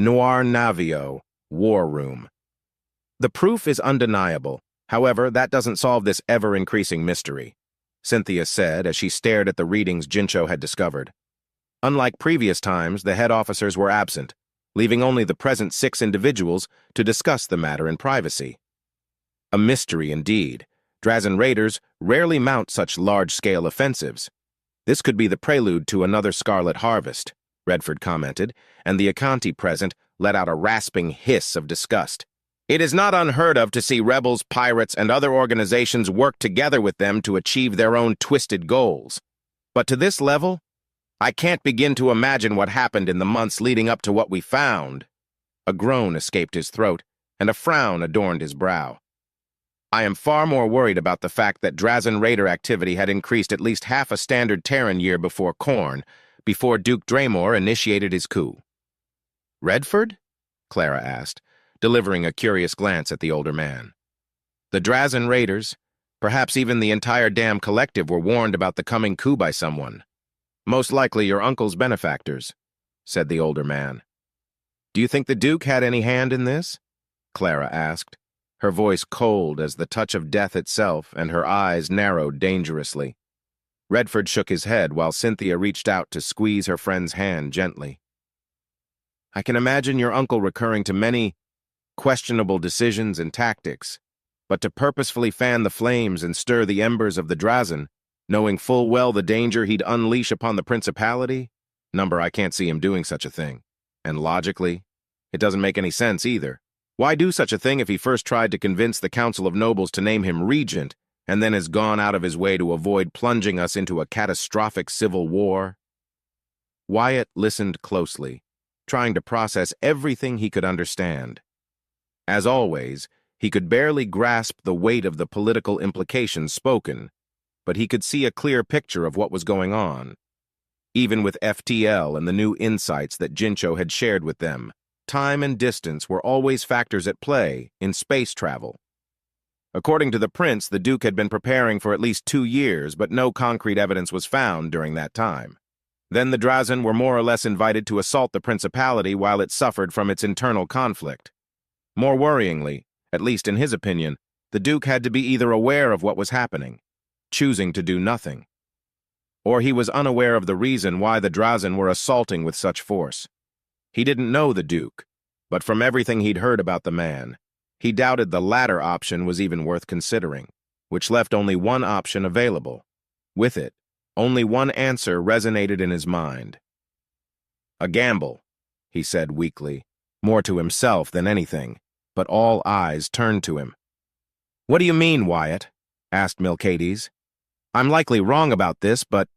Noir Navio, War Room. The proof is undeniable. However, that doesn't solve this ever-increasing mystery, Cynthia said as she stared at the readings Jincho had discovered. Unlike previous times, the head officers were absent, leaving only the present 6 individuals to discuss the matter in privacy. A mystery indeed. Drazen raiders rarely mount such large-scale offensives. This could be the prelude to another Scarlet Harvest, Redford commented, and the Akanti present let out a rasping hiss of disgust. It is not unheard of to see rebels, pirates, and other organizations work together with them to achieve their own twisted goals. But to this level, I can't begin to imagine what happened in the months leading up to what we found. A groan escaped his throat, and a frown adorned his brow. I am far more worried about the fact that Drazen raider activity had increased at least half a standard Terran year before Khorne, before Duke Draymore initiated his coup. Redford? Clara asked, delivering a curious glance at the older man. The Drazen raiders, perhaps even the entire damn collective, were warned about the coming coup by someone. Most likely your uncle's benefactors, said the older man. Do you think the Duke had any hand in this? Clara asked, her voice cold as the touch of death itself, and her eyes narrowed dangerously. Redford shook his head while Cynthia reached out to squeeze her friend's hand gently. I can imagine your uncle recurring to many questionable decisions and tactics, but to purposefully fan the flames and stir the embers of the Drazen, knowing full well the danger he'd unleash upon the Principality? I can't see him doing such a thing. And logically, it doesn't make any sense either. Why do such a thing if he first tried to convince the Council of Nobles to name him regent, and then has gone out of his way to avoid plunging us into a catastrophic civil war? Wyatt listened closely, trying to process everything he could understand. As always, he could barely grasp the weight of the political implications spoken, but he could see a clear picture of what was going on. Even with FTL and the new insights that Jincho had shared with them, time and distance were always factors at play in space travel. According to the prince, the Duke had been preparing for at least 2 years, but no concrete evidence was found during that time. Then the Drazen were more or less invited to assault the Principality while it suffered from its internal conflict. More worryingly, at least in his opinion, the Duke had to be either aware of what was happening, choosing to do nothing, or he was unaware of the reason why the Drazen were assaulting with such force. He didn't know the Duke, but from everything he'd heard about the man, he doubted the latter option was even worth considering, which left only one option available. With it, only one answer resonated in his mind. A gamble, he said weakly, more to himself than anything, but all eyes turned to him. What do you mean, Wyatt? Asked Milcades. I'm likely wrong about this, but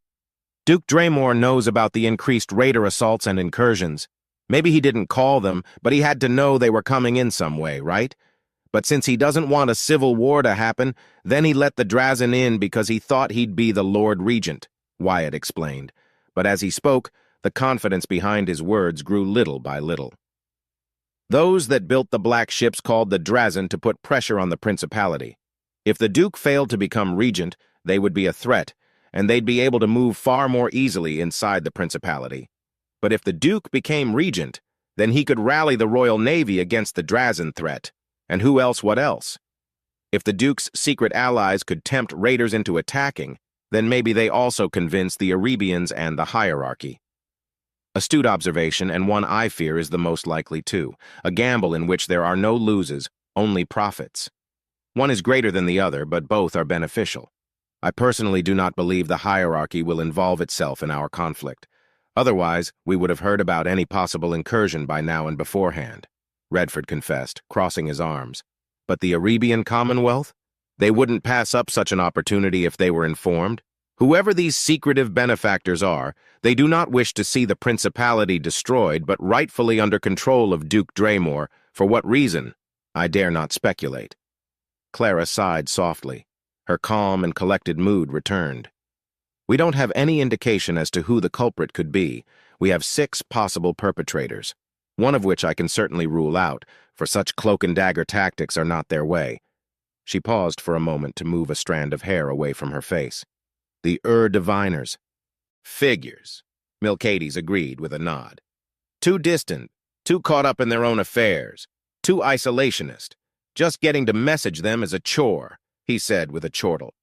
Duke Draymore knows about the increased raider assaults and incursions. Maybe he didn't call them, but he had to know they were coming in some way, right? But since he doesn't want a civil war to happen, then he let the Drazen in because he thought he'd be the Lord Regent, Wyatt explained. But as he spoke, the confidence behind his words grew little by little. Those that built the black ships called the Drazen to put pressure on the Principality. If the Duke failed to become regent, they would be a threat, and they'd be able to move far more easily inside the Principality. But if the Duke became regent, then he could rally the Royal Navy against the Drazen threat. And who else what else? If the Duke's secret allies could tempt raiders into attacking, then maybe they also convinced the Arabians and the hierarchy. Astute observation, and one I fear is the most likely too. A gamble in which there are no losers, only profits. One is greater than the other, but both are beneficial. I personally do not believe the hierarchy will involve itself in our conflict. Otherwise, we would have heard about any possible incursion by now and beforehand, Redford confessed, crossing his arms. But the Arabian Commonwealth? They wouldn't pass up such an opportunity if they were informed. Whoever these secretive benefactors are, they do not wish to see the Principality destroyed, but rightfully under control of Duke Draymore. For what reason? I dare not speculate. Clara sighed softly. Her calm and collected mood returned. We don't have any indication as to who the culprit could be. We have 6 possible perpetrators, one of which I can certainly rule out, for such cloak-and-dagger tactics are not their way. She paused for a moment to move a strand of hair away from her face. The diviners. Figures, Milcades agreed with a nod. Too distant, Too caught up in their own affairs. Too isolationist. Just getting to message them is a chore, he said with a chortle.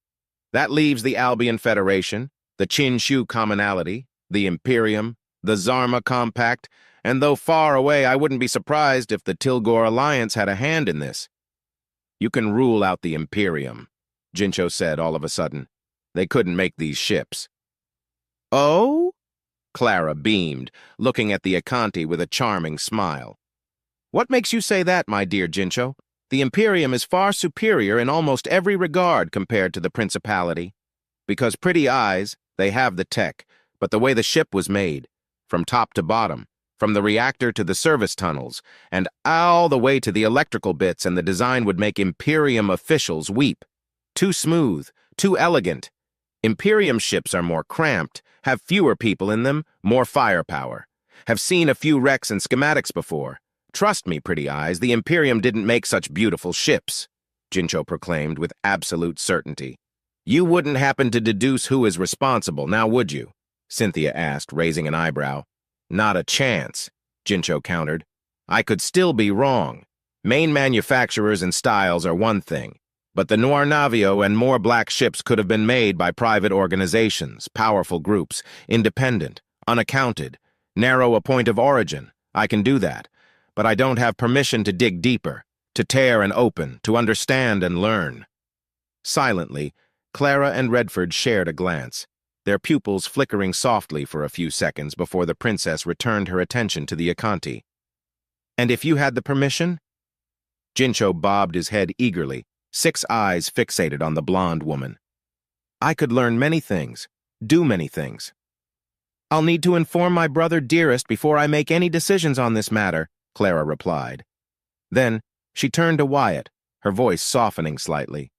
That leaves the Albion Federation, the Chin-Shu Commonality, the Imperium, the Zarma Compact, and though far away, I wouldn't be surprised if the Tilgor Alliance had a hand in this. You can rule out the Imperium, Jincho said all of a sudden. They couldn't make these ships. Oh? Clara beamed, looking at the Akanti with a charming smile. What makes you say that, my dear Jincho? The Imperium is far superior in almost every regard compared to the Principality. Because pretty eyes, they have the tech, but the way the ship was made, from top to bottom, from the reactor to the service tunnels, and all the way to the electrical bits, and the design would make Imperium officials weep. Too smooth, too elegant. Imperium ships are more cramped, have fewer people in them, more firepower. Have seen a few wrecks and schematics before. Trust me, pretty eyes, the Imperium didn't make such beautiful ships, Jincho proclaimed with absolute certainty. You wouldn't happen to deduce who is responsible, now would you? Cynthia asked, raising an eyebrow. Not a chance, Jincho countered. I could still be wrong. Main manufacturers and styles are one thing, but the Noir Navio and more black ships could have been made by private organizations, powerful groups, independent, unaccounted, narrow a point of origin. I can do that, but I don't have permission to dig deeper, to tear and open, to understand and learn. Silently, Clara and Redford shared a glance, their pupils flickering softly for a few seconds before the princess returned her attention to the Akanti. And if you had the permission? Jincho bobbed his head eagerly, 6 eyes fixated on the blonde woman. I could learn many things, do many things. I'll need to inform my brother dearest before I make any decisions on this matter, Clara replied. Then she turned to Wyatt, her voice softening slightly.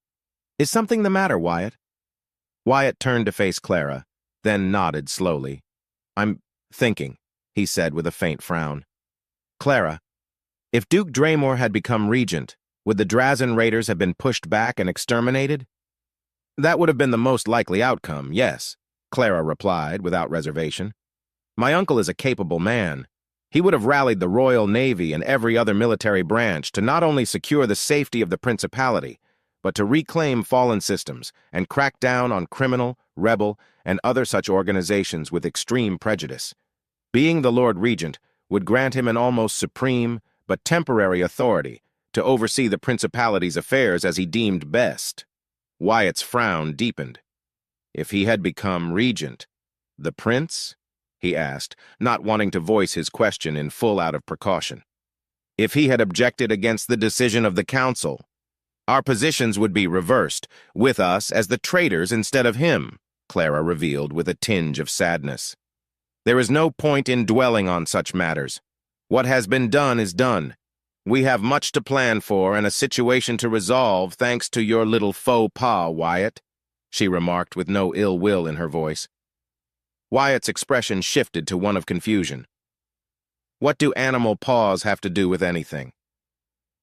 Is something the matter, Wyatt? Wyatt turned to face Clara, then nodded slowly. I'm thinking, he said with a faint frown. Clara, if Duke Draymore had become regent, would the Drazen Raiders have been pushed back and exterminated? That would have been the most likely outcome, yes, Clara replied without reservation. My uncle is a capable man. He would have rallied the Royal Navy and every other military branch to not only secure the safety of the Principality, but to reclaim fallen systems and crack down on criminal, rebel, and other such organizations with extreme prejudice. Being the Lord Regent would grant him an almost supreme but temporary authority to oversee the Principality's affairs as he deemed best. Wyatt's frown deepened. If he had become regent, the prince? He asked, not wanting to voice his question in full out of precaution. If he had objected against the decision of the council, our positions would be reversed, with us as the traitors instead of him, Clara revealed with a tinge of sadness. There is no point in dwelling on such matters. What has been done is done. We have much to plan for and a situation to resolve thanks to your little faux pas, Wyatt, she remarked with no ill will in her voice. Wyatt's expression shifted to one of confusion. What do animal paws have to do with anything?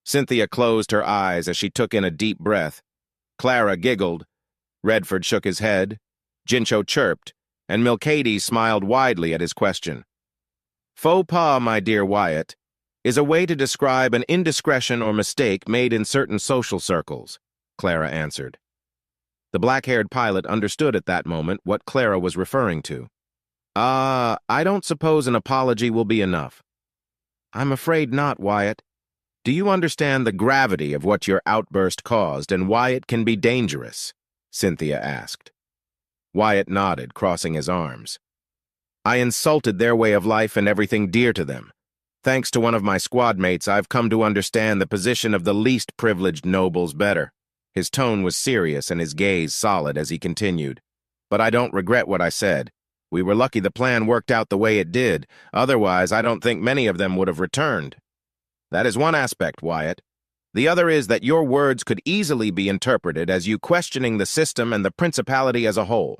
Cynthia closed her eyes as she took in a deep breath. Clara giggled. Redford shook his head. Jincho chirped, and Milcady smiled widely at his question. Faux pas, my dear Wyatt, is a way to describe an indiscretion or mistake made in certain social circles, Clara answered. The black-haired pilot understood at that moment what Clara was referring to. I don't suppose an apology will be enough. I'm afraid not, Wyatt. Do you understand the gravity of what your outburst caused and why it can be dangerous? Cynthia asked. Wyatt nodded, crossing his arms. I insulted their way of life and everything dear to them. Thanks to one of my squad mates, I've come to understand the position of the least privileged nobles better. His tone was serious and his gaze solid as he continued. But I don't regret what I said. We were lucky the plan worked out the way it did. Otherwise, I don't think many of them would have returned. That is one aspect, Wyatt. The other is that your words could easily be interpreted as you questioning the system and the Principality as a whole.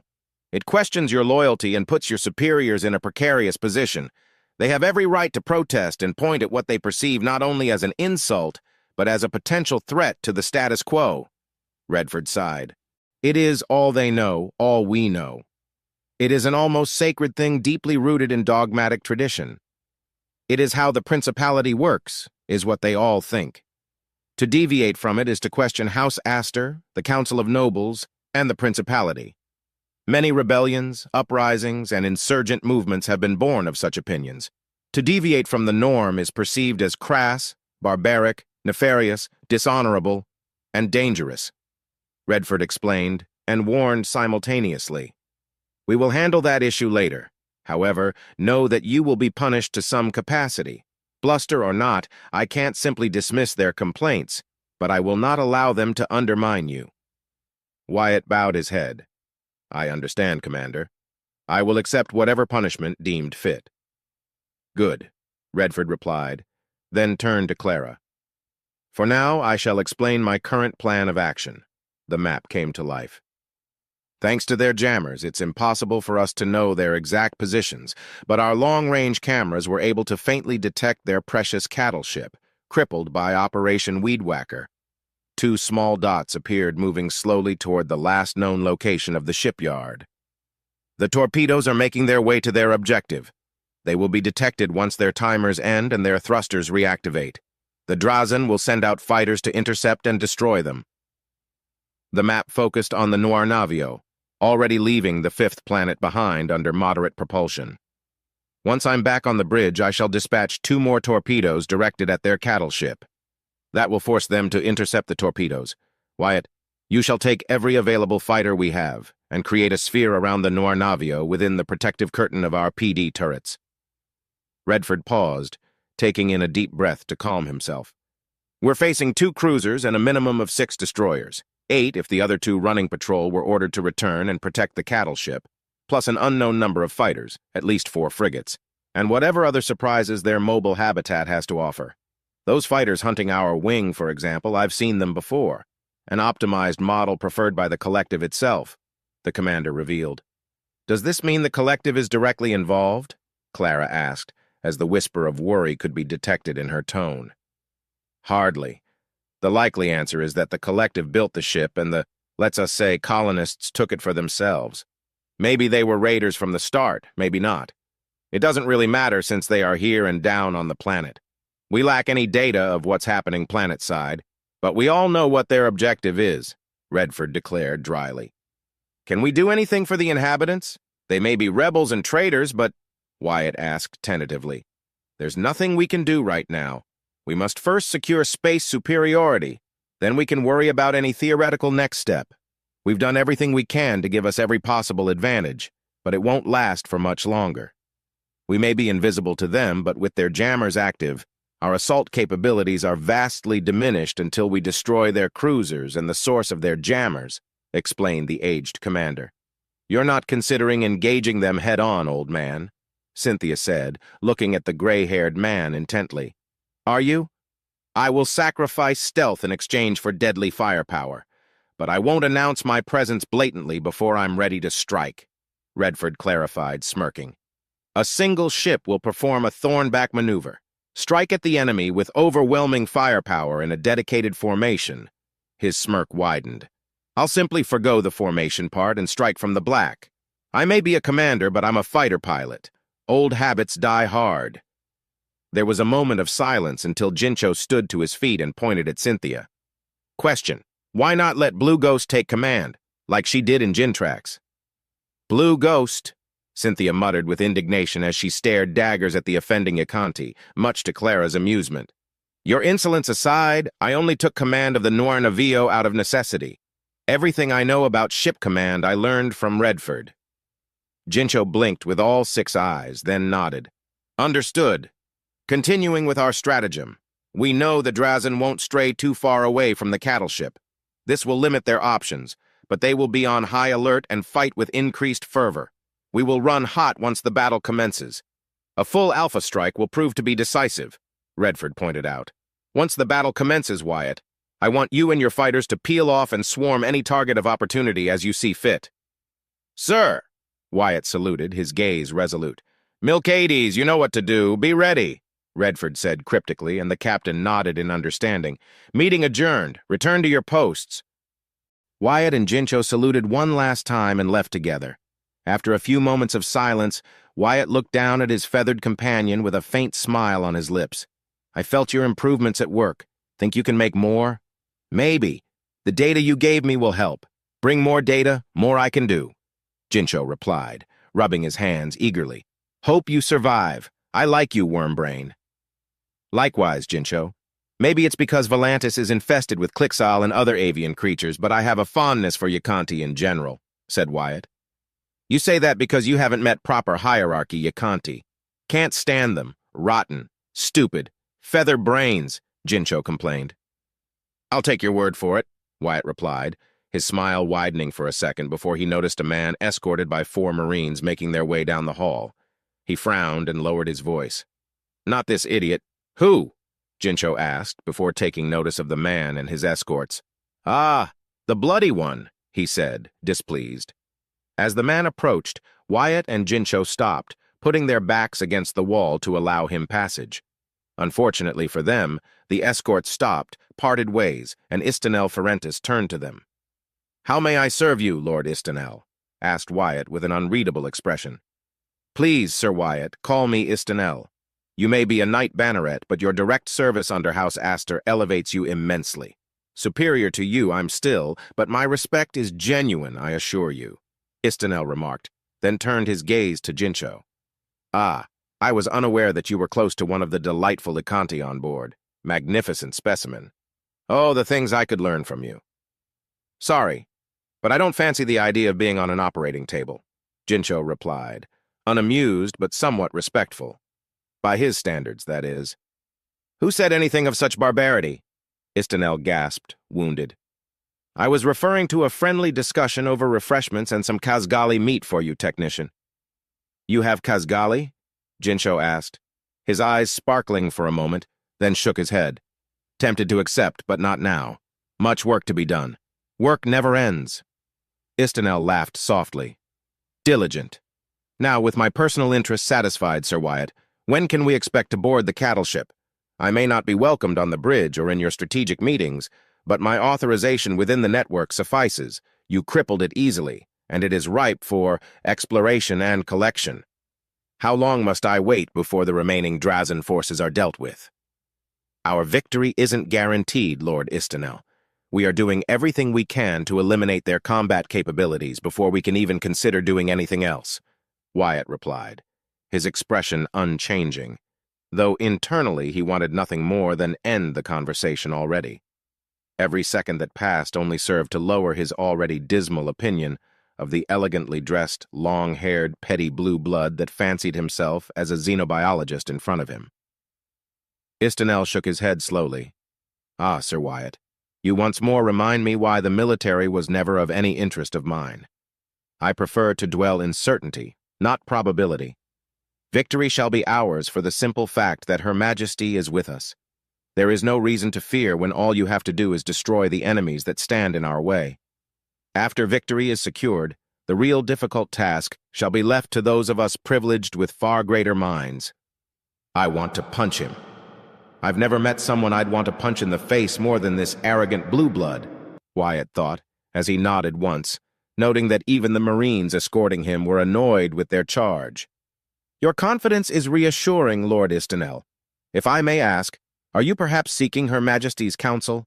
It questions your loyalty and puts your superiors in a precarious position. They have every right to protest and point at what they perceive not only as an insult, but as a potential threat to the status quo. Redford sighed. It is all they know, all we know. It is an almost sacred thing deeply rooted in dogmatic tradition. It is how the principality works, is what they all think. To deviate from it is to question House Astor, the Council of Nobles, and the principality. Many rebellions, uprisings, and insurgent movements have been born of such opinions. To deviate from the norm is perceived as crass, barbaric, nefarious, dishonorable, and dangerous, Redford explained and warned simultaneously. We will handle that issue later. However, know that you will be punished to some capacity. Bluster or not, I can't simply dismiss their complaints, but I will not allow them to undermine you. Wyatt bowed his head. I understand, Commander. I will accept whatever punishment deemed fit. Good, Redford replied, then turned to Clara. For now, I shall explain my current plan of action. The map came to life. Thanks to their jammers, it's impossible for us to know their exact positions, but our long-range cameras were able to faintly detect their precious cattle ship, crippled by Operation Weedwhacker. 2 small dots appeared moving slowly toward the last known location of the shipyard. The torpedoes are making their way to their objective. They will be detected once their timers end and their thrusters reactivate. The Drazen will send out fighters to intercept and destroy them. The map focused on the Noir Navio, already leaving the 5th planet behind under moderate propulsion. Once I'm back on the bridge, I shall dispatch 2 more torpedoes directed at their cattle ship. That will force them to intercept the torpedoes. Wyatt, you shall take every available fighter we have and create a sphere around the Noir Navio within the protective curtain of our PD turrets. Redford paused, taking in a deep breath to calm himself. We're facing 2 cruisers and a minimum of 6 destroyers. 8 if the other 2 running patrol were ordered to return and protect the cattle ship, plus an unknown number of fighters, at least 4 frigates, and whatever other surprises their mobile habitat has to offer. Those fighters hunting our wing, for example, I've seen them before. An optimized model preferred by the Collective itself, the commander revealed. Does this mean the Collective is directly involved? Clara asked, as the whisper of worry could be detected in her tone. Hardly. The likely answer is that the Collective built the ship and the, let's us say, colonists took it for themselves. Maybe they were raiders from the start, maybe not. It doesn't really matter since they are here and down on the planet. We lack any data of what's happening planet-side, but we all know what their objective is, Redford declared dryly. Can we do anything for the inhabitants? They may be rebels and traitors, but, Wyatt asked tentatively. There's nothing we can do right now. We must first secure space superiority. Then we can worry about any theoretical next step. We've done everything we can to give us every possible advantage, but it won't last for much longer. We may be invisible to them, but with their jammers active, our assault capabilities are vastly diminished until we destroy their cruisers and the source of their jammers, explained the aged commander. You're not considering engaging them head-on, old man, Cynthia said, looking at the gray-haired man intently. Are you? I will sacrifice stealth in exchange for deadly firepower, but I won't announce my presence blatantly before I'm ready to strike, Redford clarified, smirking. A single ship will perform a Thornback maneuver. Strike at the enemy with overwhelming firepower in a dedicated formation. His smirk widened. I'll simply forgo the formation part and strike from the black. I may be a commander, but I'm a fighter pilot. Old habits die hard. There was a moment of silence until Jincho stood to his feet and pointed at Cynthia. Question. Why not let Blue Ghost take command, like she did in Jintrax? Blue Ghost, Cynthia muttered with indignation as she stared daggers at the offending Yakanti, much to Clara's amusement. Your insolence aside, I only took command of the Noir Navio out of necessity. Everything I know about ship command I learned from Redford. Jincho blinked with all 6 eyes, then nodded. Understood. Continuing with our stratagem, we know the Drazen won't stray too far away from the cattle ship. This will limit their options, but they will be on high alert and fight with increased fervor. We will run hot once the battle commences. A full alpha strike will prove to be decisive, Redford pointed out. Once the battle commences, Wyatt, I want you and your fighters to peel off and swarm any target of opportunity as you see fit. Sir, Wyatt saluted, his gaze resolute. Milkades, you know what to do. Be ready. Redford said cryptically, and the captain nodded in understanding. Meeting adjourned. Return to your posts. Wyatt and Jincho saluted one last time and left together. After a few moments of silence, Wyatt looked down at his feathered companion with a faint smile on his lips. I felt your improvements at work. Think you can make more? Maybe. The data you gave me will help. Bring more data, more I can do. Jincho replied, rubbing his hands eagerly. Hope you survive. I like you, Wormbrain. Likewise, Jincho. Maybe it's because Volantis is infested with Clixal and other avian creatures, but I have a fondness for Yakanti in general, said Wyatt. You say that because you haven't met proper hierarchy Yakanti. Can't stand them. Rotten. Stupid. Feather brains, Jincho complained. I'll take your word for it, Wyatt replied, his smile widening for a second before he noticed a man escorted by 4 Marines making their way down the hall. He frowned and lowered his voice. Not this idiot. Who? Jincho asked, before taking notice of the man and his escorts. Ah, the bloody one, he said, displeased. As the man approached, Wyatt and Jincho stopped, putting their backs against the wall to allow him passage. Unfortunately for them, the escort stopped, parted ways, and Istanel Ferentis turned to them. How may I serve you, Lord Istanel? Asked Wyatt with an unreadable expression. Please, Sir Wyatt, call me Istanel. You may be a knight banneret, but your direct service under House Astor elevates you immensely. Superior to you I'm still, but my respect is genuine, I assure you, Istanel remarked, then turned his gaze to Jincho. Ah, I was unaware that you were close to one of the delightful Ikanti on board. Magnificent specimen. Oh, the things I could learn from you. Sorry, but I don't fancy the idea of being on an operating table, Jincho replied, unamused but somewhat respectful. By his standards, that is. Who said anything of such barbarity? Istanel gasped, wounded. I was referring to a friendly discussion over refreshments and some Kazgali meat for you, technician. You have Kazgali? Jincho asked, his eyes sparkling for a moment, then shook his head. Tempted to accept, but not now. Much work to be done. Work never ends. Istanel laughed softly. Diligent. Now, with my personal interests satisfied, Sir Wyatt, when can we expect to board the cattle ship? I may not be welcomed on the bridge or in your strategic meetings, but my authorization within the network suffices. You crippled it easily, and it is ripe for exploration and collection. How long must I wait before the remaining Drazen forces are dealt with? Our victory isn't guaranteed, Lord Istanel. We are doing everything we can to eliminate their combat capabilities before we can even consider doing anything else, Wyatt replied, his expression unchanging, though internally he wanted nothing more than end the conversation already. Every second that passed only served to lower his already dismal opinion of the elegantly dressed, long-haired, petty blue blood that fancied himself as a xenobiologist in front of him. Istanel shook his head slowly. Ah, Sir Wyatt, you once more remind me why the military was never of any interest of mine. I prefer to dwell in certainty, not probability. Victory shall be ours for the simple fact that Her Majesty is with us. There is no reason to fear when all you have to do is destroy the enemies that stand in our way. After victory is secured, the real difficult task shall be left to those of us privileged with far greater minds. I want to punch him. I've never met someone I'd want to punch in the face more than this arrogant blue blood, Wyatt thought, as he nodded once, noting that even the Marines escorting him were annoyed with their charge. Your confidence is reassuring, Lord Istanel. If I may ask, are you perhaps seeking Her Majesty's counsel?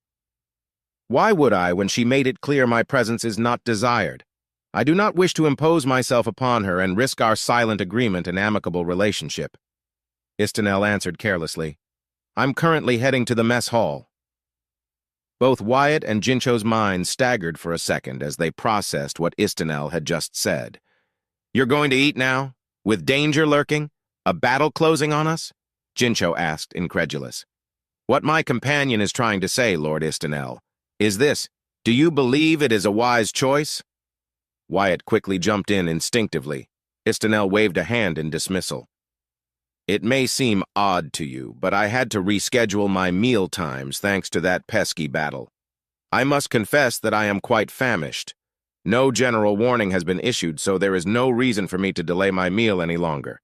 Why would I when she made it clear my presence is not desired? I do not wish to impose myself upon her and risk our silent agreement and amicable relationship. Istanel answered carelessly. I'm currently heading to the mess hall. Both Wyatt and Jincho's minds staggered for a second as they processed what Istanel had just said. You're going to eat now? With danger lurking? A battle closing on us? Jincho asked, incredulous. What my companion is trying to say, Lord Istanel, is this: do you believe it is a wise choice? Wyatt quickly jumped in instinctively. Istanel waved a hand in dismissal. It may seem odd to you, but I had to reschedule my meal times thanks to that pesky battle. I must confess that I am quite famished. No general warning has been issued, so there is no reason for me to delay my meal any longer.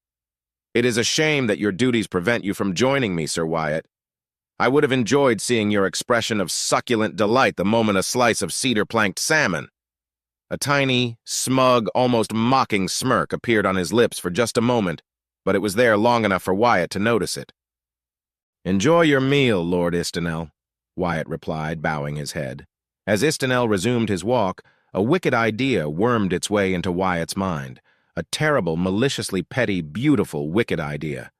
It is a shame that your duties prevent you from joining me, Sir Wyatt. I would have enjoyed seeing your expression of succulent delight the moment a slice of cedar-planked salmon. A tiny, smug, almost mocking smirk appeared on his lips for just a moment, but it was there long enough for Wyatt to notice it. "Enjoy your meal, Lord Istanel," Wyatt replied, bowing his head. As Istanel resumed his walk, a wicked idea wormed its way into Wyatt's mind. A terrible, maliciously petty, beautiful, wicked idea.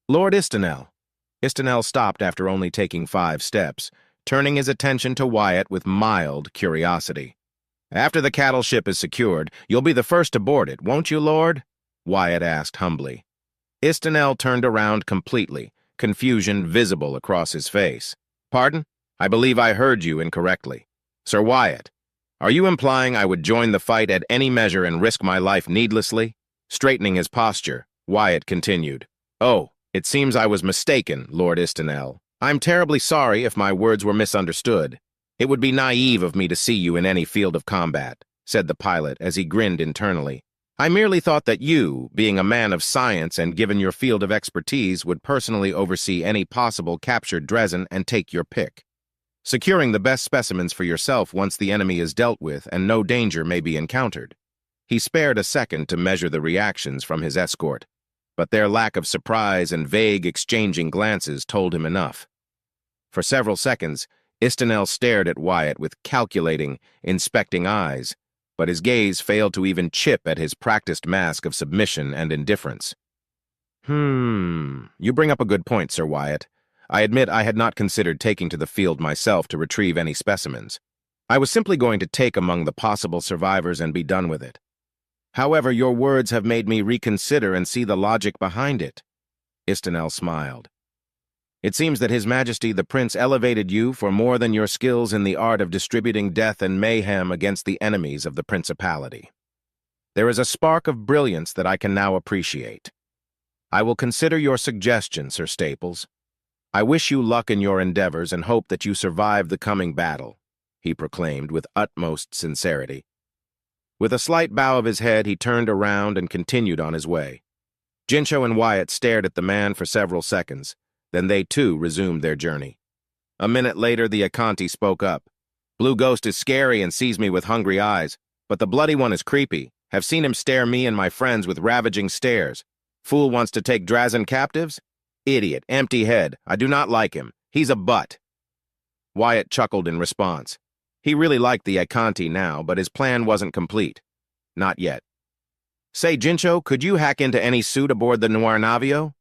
"Lord Istanel." Istanel stopped after only taking 5 steps, turning his attention to Wyatt with mild curiosity. "After the cattle ship is secured, you'll be the first to board it, won't you, Lord?" Wyatt asked humbly. Istanel turned around completely, confusion visible across his face. "Pardon? I believe I heard you incorrectly. Sir Wyatt, are you implying I would join the fight at any measure and risk my life needlessly?" Straightening his posture, Wyatt continued. "Oh, it seems I was mistaken, Lord Istanel. I'm terribly sorry if my words were misunderstood. It would be naive of me to see you in any field of combat," said the pilot as he grinned internally. "I merely thought that you, being a man of science and given your field of expertise, would personally oversee any possible captured Drezen and take your pick, securing the best specimens for yourself once the enemy is dealt with and no danger may be encountered." He spared a second to measure the reactions from his escort, but their lack of surprise and vague exchanging glances told him enough. For several seconds, Istanel stared at Wyatt with calculating, inspecting eyes, but his gaze failed to even chip at his practiced mask of submission and indifference. You bring up a good point, Sir Wyatt. I admit I had not considered taking to the field myself to retrieve any specimens. I was simply going to take among the possible survivors and be done with it. However, your words have made me reconsider and see the logic behind it." Istanel smiled. "It seems that His Majesty the Prince elevated you for more than your skills in the art of distributing death and mayhem against the enemies of the Principality. There is a spark of brilliance that I can now appreciate. I will consider your suggestion, Sir Staples. I wish you luck in your endeavors and hope that you survive the coming battle," he proclaimed with utmost sincerity. With a slight bow of his head, he turned around and continued on his way. Jincho and Wyatt stared at the man for several seconds. Then they, too, resumed their journey. A minute later, the Akanti spoke up. "Blue Ghost is scary and sees me with hungry eyes, but the Bloody One is creepy. Have seen him stare me and my friends with ravaging stares. Fool wants to take Drezen captives? Idiot, empty head. I do not like him. He's a butt." Wyatt chuckled in response. He really liked the Akanti now, but his plan wasn't complete. Not yet. "Say, Jincho, could you hack into any suit aboard the Noir Navio?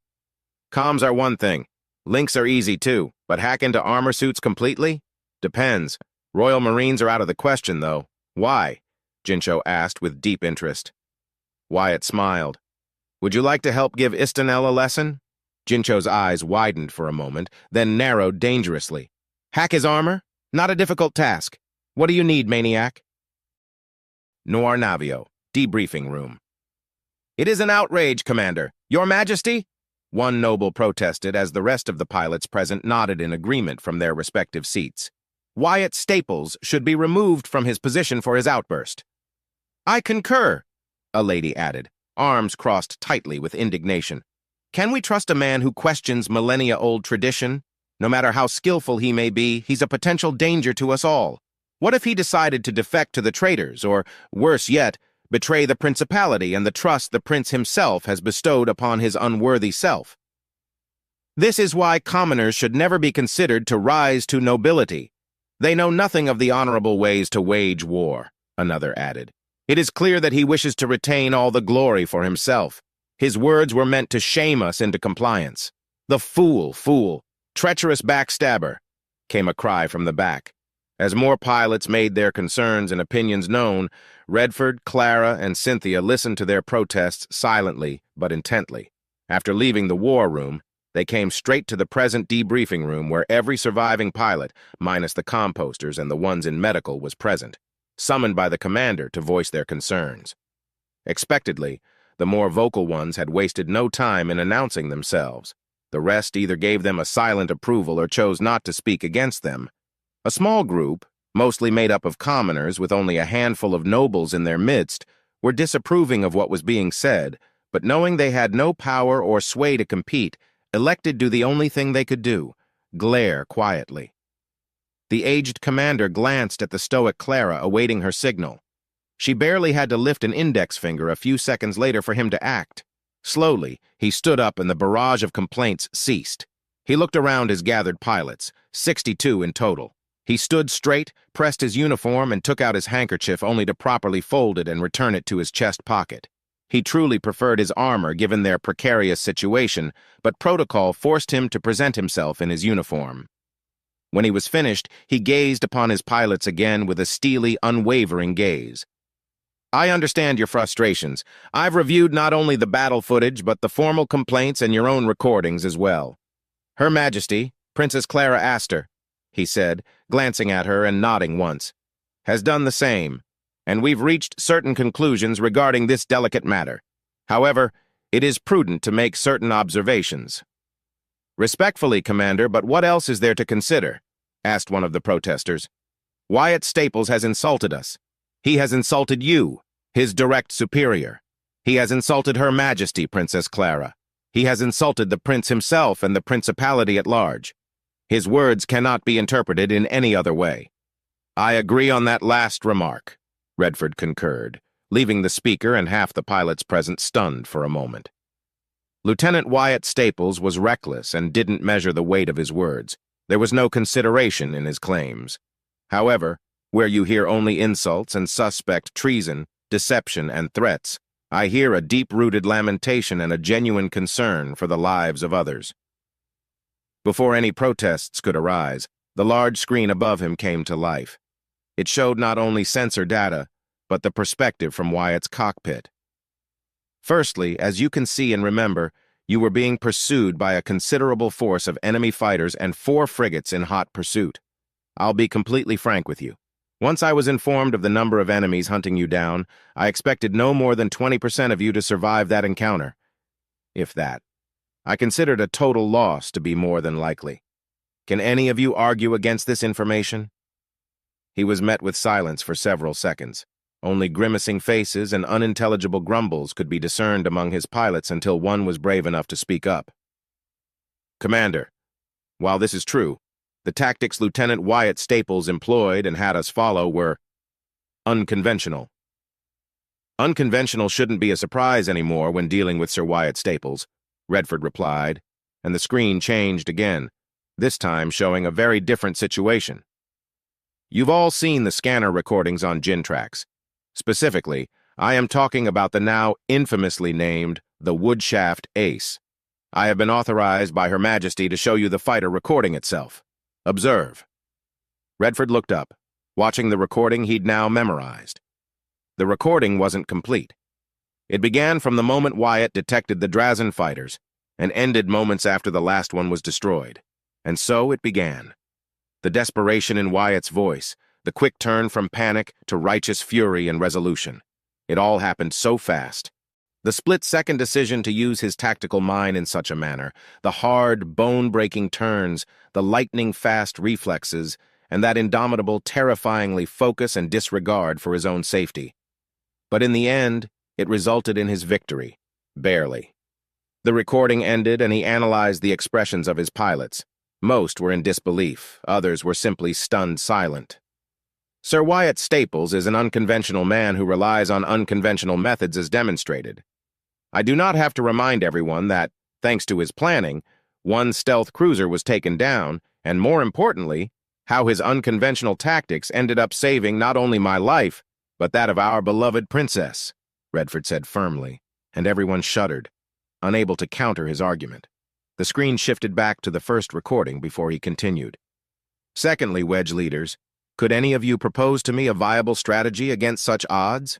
Comms are one thing. Links are easy too, but hack into armor suits completely? Depends. Royal Marines are out of the question, though." "Why?" Jincho asked with deep interest. Wyatt smiled. "Would you like to help give Istanel a lesson?" Jincho's eyes widened for a moment, then narrowed dangerously. "Hack his armor? Not a difficult task. What do you need, maniac?" Noir Navio, debriefing room. "It is an outrage, Commander. Your Majesty?" One noble protested as the rest of the pilots present nodded in agreement from their respective seats. "Wyatt Staples should be removed from his position for his outburst." "I concur," a lady added, arms crossed tightly with indignation. "Can we trust a man who questions millennia-old tradition? No matter how skillful he may be, he's a potential danger to us all. What if he decided to defect to the traitors, or, worse yet, betray the Principality and the trust the Prince himself has bestowed upon his unworthy self? This is why commoners should never be considered to rise to nobility. They know nothing of the honorable ways to wage war," another added. "It is clear that he wishes to retain all the glory for himself. His words were meant to shame us into compliance." "The fool, treacherous backstabber," came a cry from the back. As more pilots made their concerns and opinions known, Redford, Clara, and Cynthia listened to their protests silently but intently. After leaving the war room, they came straight to the present debriefing room where every surviving pilot, minus the composters and the ones in medical, was present, summoned by the commander to voice their concerns. Expectedly, the more vocal ones had wasted no time in announcing themselves. The rest either gave them a silent approval or chose not to speak against them. A small group, mostly made up of commoners with only a handful of nobles in their midst, were disapproving of what was being said, but knowing they had no power or sway to compete, elected to do the only thing they could do: glare quietly. The aged commander glanced at the stoic Clara awaiting her signal. She barely had to lift an index finger a few seconds later for him to act. Slowly, he stood up and the barrage of complaints ceased. He looked around his gathered pilots, 62 in total. He stood straight, pressed his uniform, and took out his handkerchief only to properly fold it and return it to his chest pocket. He truly preferred his armor given their precarious situation, but protocol forced him to present himself in his uniform. When he was finished, he gazed upon his pilots again with a steely, unwavering gaze. I understand your frustrations. I've reviewed not only the battle footage, but the formal complaints and your own recordings as well. Her Majesty, Princess Clara Astor, he said, glancing at her and nodding once, has done the same, and we've reached certain conclusions regarding this delicate matter. However, it is prudent to make certain observations. Respectfully, Commander, but what else is there to consider? Asked one of the protesters. Wyatt Staples has insulted us. He has insulted you, his direct superior. He has insulted Her Majesty, Princess Clara. He has insulted the prince himself and the principality at large. His words cannot be interpreted in any other way. I agree on that last remark, Redford concurred, leaving the speaker and half the pilots present stunned for a moment. Lieutenant Wyatt Staples was reckless and didn't measure the weight of his words. There was no consideration in his claims. However, where you hear only insults and suspect treason, deception, and threats, I hear a deep-rooted lamentation and a genuine concern for the lives of others. Before any protests could arise, the large screen above him came to life. It showed not only sensor data, but the perspective from Wyatt's cockpit. Firstly, as you can see and remember, you were being pursued by a considerable force of enemy fighters and 4 frigates in hot pursuit. I'll be completely frank with you. Once I was informed of the number of enemies hunting you down, I expected no more than 20% of you to survive that encounter. If that. I considered a total loss to be more than likely. Can any of you argue against this information? He was met with silence for several seconds. Only grimacing faces and unintelligible grumbles could be discerned among his pilots until one was brave enough to speak up. Commander, while this is true, the tactics Lieutenant Wyatt Staples employed and had us follow were unconventional. Unconventional shouldn't be a surprise anymore when dealing with Sir Wyatt Staples, Redford replied, and the screen changed again, this time showing a very different situation. You've all seen the scanner recordings on Gintrax. Specifically, I am talking about the now infamously named the Woodshaft Ace. I have been authorized by Her Majesty to show you the fighter recording itself. Observe. Redford looked up, watching the recording he'd now memorized. The recording wasn't complete. It began from the moment Wyatt detected the Drazen fighters and ended moments after the last one was destroyed. And so it began. The desperation in Wyatt's voice, the quick turn from panic to righteous fury and resolution. It all happened so fast. The split-second decision to use his tactical mind in such a manner, the hard, bone-breaking turns, the lightning-fast reflexes, and that indomitable, terrifyingly focus and disregard for his own safety. But in the end, it resulted in his victory. Barely. The recording ended and he analyzed the expressions of his pilots. Most were in disbelief, others were simply stunned silent. Sir Wyatt Staples is an unconventional man who relies on unconventional methods as demonstrated. I do not have to remind everyone that, thanks to his planning, one stealth cruiser was taken down, and more importantly, how his unconventional tactics ended up saving not only my life, but that of our beloved princess, Redford said firmly, and everyone shuddered, unable to counter his argument. The screen shifted back to the first recording before he continued. Secondly, Wedge leaders, could any of you propose to me a viable strategy against such odds?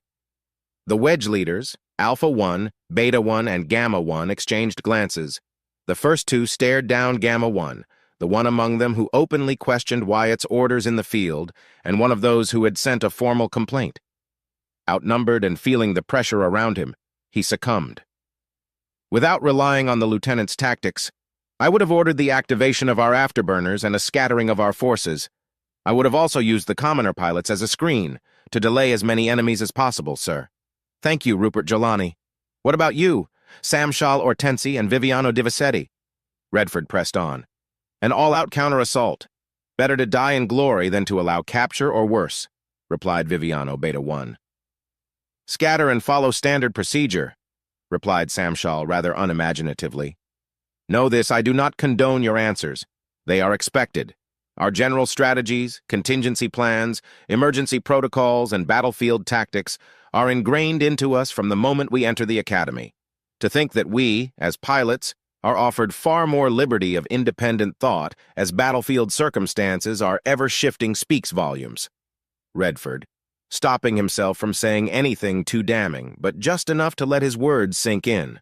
The Wedge leaders, Alpha 1, Beta 1, and Gamma 1 exchanged glances. The first two stared down Gamma 1, the one among them who openly questioned Wyatt's orders in the field, and one of those who had sent a formal complaint. Outnumbered and feeling the pressure around him, he succumbed. Without relying on the lieutenant's tactics, I would have ordered the activation of our afterburners and a scattering of our forces. I would have also used the commoner pilots as a screen to delay as many enemies as possible, sir. Thank you, Rupert Jelani. What about you, Samshal Ortensi and Viviano Divisetti? Redford pressed on. An all-out counter-assault. Better to die in glory than to allow capture or worse, replied Viviano Beta 1. Scatter and follow standard procedure, replied Samshal rather unimaginatively. Know this, I do not condone your answers. They are expected. Our general strategies, contingency plans, emergency protocols, and battlefield tactics are ingrained into us from the moment we enter the academy. To think that we, as pilots, are offered far more liberty of independent thought as battlefield circumstances are ever-shifting speaks volumes. Redford, stopping himself from saying anything too damning, but just enough to let his words sink in.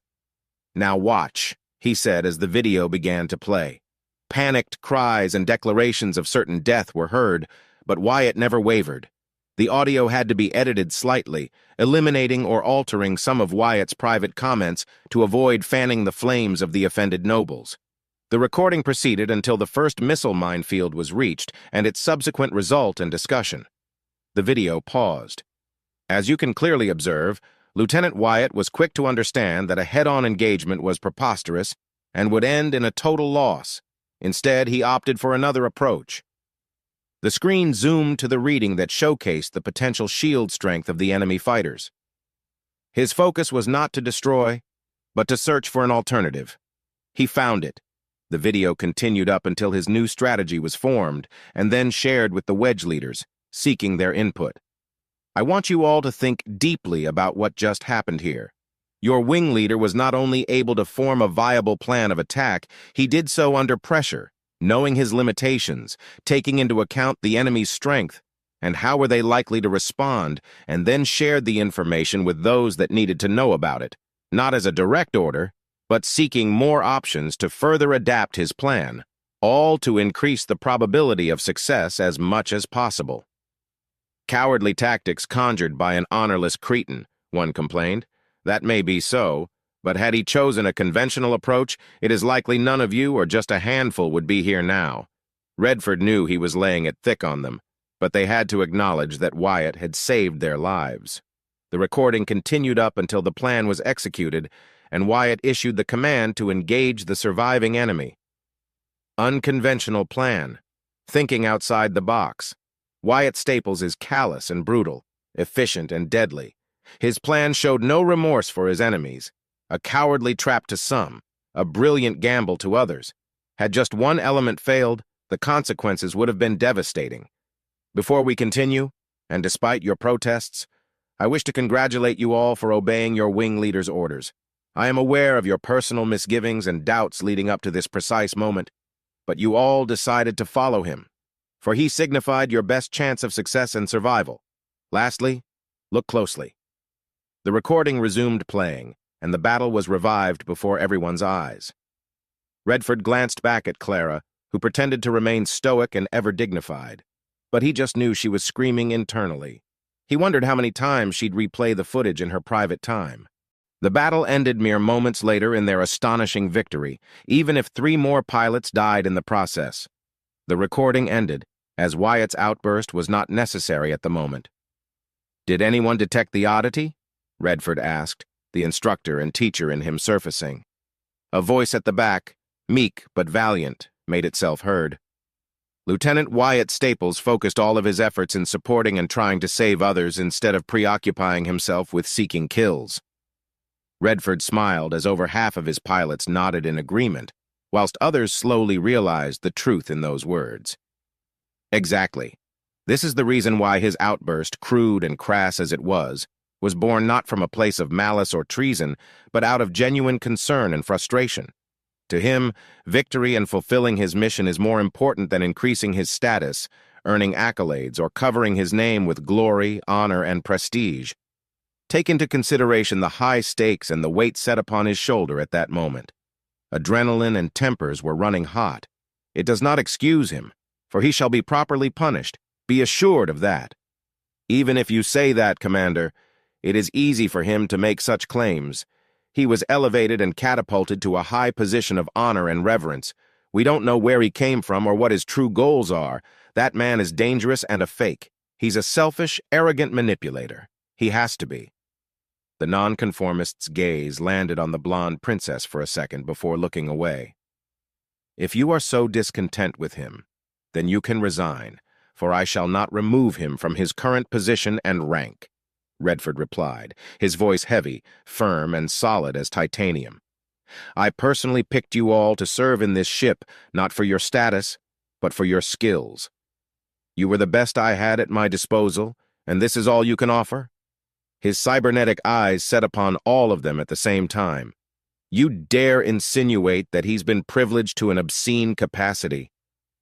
Now watch, he said as the video began to play. Panicked cries and declarations of certain death were heard, but Wyatt never wavered. The audio had to be edited slightly, eliminating or altering some of Wyatt's private comments to avoid fanning the flames of the offended nobles. The recording proceeded until the first missile minefield was reached and its subsequent result and discussion. The video paused. As you can clearly observe, Lieutenant Wyatt was quick to understand that a head-on engagement was preposterous and would end in a total loss. Instead, he opted for another approach. The screen zoomed to the reading that showcased the potential shield strength of the enemy fighters. His focus was not to destroy, but to search for an alternative. He found it. The video continued up until his new strategy was formed and then shared with the wedge leaders, seeking their input. I want you all to think deeply about what just happened here. Your wing leader was not only able to form a viable plan of attack, he did so under pressure, knowing his limitations, taking into account the enemy's strength, and how were they likely to respond, and then shared the information with those that needed to know about it, not as a direct order, but seeking more options to further adapt his plan, all to increase the probability of success as much as possible. Cowardly tactics conjured by an honorless Cretan, one complained. That may be so, but had he chosen a conventional approach, it is likely none of you or just a handful would be here now. Redford knew he was laying it thick on them, but they had to acknowledge that Wyatt had saved their lives. The recording continued up until the plan was executed, and Wyatt issued the command to engage the surviving enemy. Unconventional plan. Thinking outside the box. Wyatt Staples is callous and brutal, efficient and deadly. His plan showed no remorse for his enemies. A cowardly trap to some, a brilliant gamble to others. Had just one element failed, the consequences would have been devastating. Before we continue, and despite your protests, I wish to congratulate you all for obeying your wing leader's orders. I am aware of your personal misgivings and doubts leading up to this precise moment, but you all decided to follow him, for he signified your best chance of success and survival. Lastly, look closely. The recording resumed playing, and the battle was revived before everyone's eyes. Redford glanced back at Clara, who pretended to remain stoic and ever dignified, but he just knew she was screaming internally. He wondered how many times she'd replay the footage in her private time. The battle ended mere moments later in their astonishing victory, even if 3 more pilots died in the process. The recording ended, as Wyatt's outburst was not necessary at the moment. Did anyone detect the oddity? Redford asked, the instructor and teacher in him surfacing. A voice at the back, meek but valiant, made itself heard. Lieutenant Wyatt Staples focused all of his efforts in supporting and trying to save others instead of preoccupying himself with seeking kills. Redford smiled as over half of his pilots nodded in agreement, whilst others slowly realized the truth in those words. Exactly. This is the reason why his outburst, crude and crass as it was born not from a place of malice or treason, but out of genuine concern and frustration. To him, victory and fulfilling his mission is more important than increasing his status, earning accolades, or covering his name with glory, honor, and prestige. Take into consideration the high stakes and the weight set upon his shoulder at that moment. Adrenaline and tempers were running hot. It does not excuse him, for he shall be properly punished. Be assured of that. Even if you say that, Commander, it is easy for him to make such claims. He was elevated and catapulted to a high position of honor and reverence. We don't know where he came from or what his true goals are. That man is dangerous and a fake. He's a selfish, arrogant manipulator. He has to be. The nonconformist's gaze landed on the blonde princess for a second before looking away. If you are so discontent with him, then you can resign, for I shall not remove him from his current position and rank. Redford replied, his voice heavy, firm, and solid as titanium. I personally picked you all to serve in this ship, not for your status, but for your skills. You were the best I had at my disposal, and this is all you can offer? His cybernetic eyes set upon all of them at the same time. You dare insinuate that he's been privileged to an obscene capacity,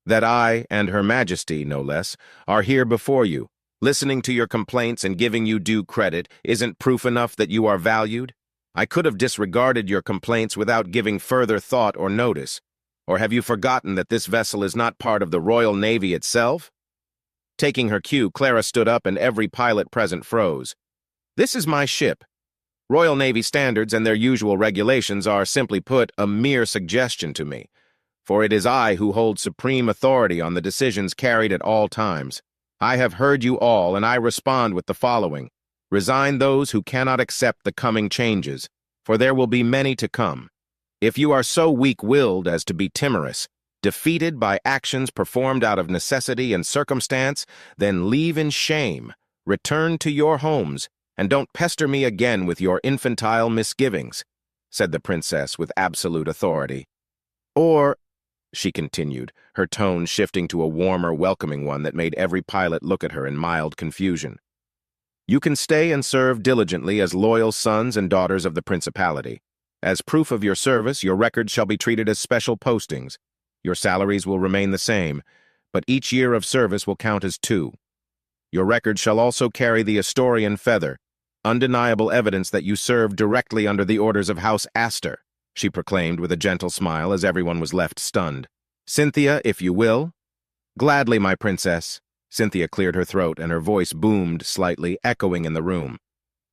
that I, and Her Majesty, no less, are here before you, listening to your complaints and giving you due credit, isn't proof enough that you are valued? I could have disregarded your complaints without giving further thought or notice. Or have you forgotten that this vessel is not part of the Royal Navy itself? Taking her cue, Clara stood up and every pilot present froze. This is my ship. Royal Navy standards and their usual regulations are, simply put, a mere suggestion to me, for it is I who hold supreme authority on the decisions carried at all times. I have heard you all, and I respond with the following. Resign those who cannot accept the coming changes, for there will be many to come. If you are so weak-willed as to be timorous, defeated by actions performed out of necessity and circumstance, then leave in shame, return to your homes, and don't pester me again with your infantile misgivings, said the princess with absolute authority. Or, she continued, her tone shifting to a warmer, welcoming one that made every pilot look at her in mild confusion. You can stay and serve diligently as loyal sons and daughters of the principality. As proof of your service, your records shall be treated as special postings. Your salaries will remain the same, but each year of service will count as 2. Your records shall also carry the Astorian feather, undeniable evidence that you served directly under the orders of House Astor, she proclaimed with a gentle smile as everyone was left stunned. Cynthia, if you will. Gladly, my princess. Cynthia cleared her throat and her voice boomed slightly, echoing in the room.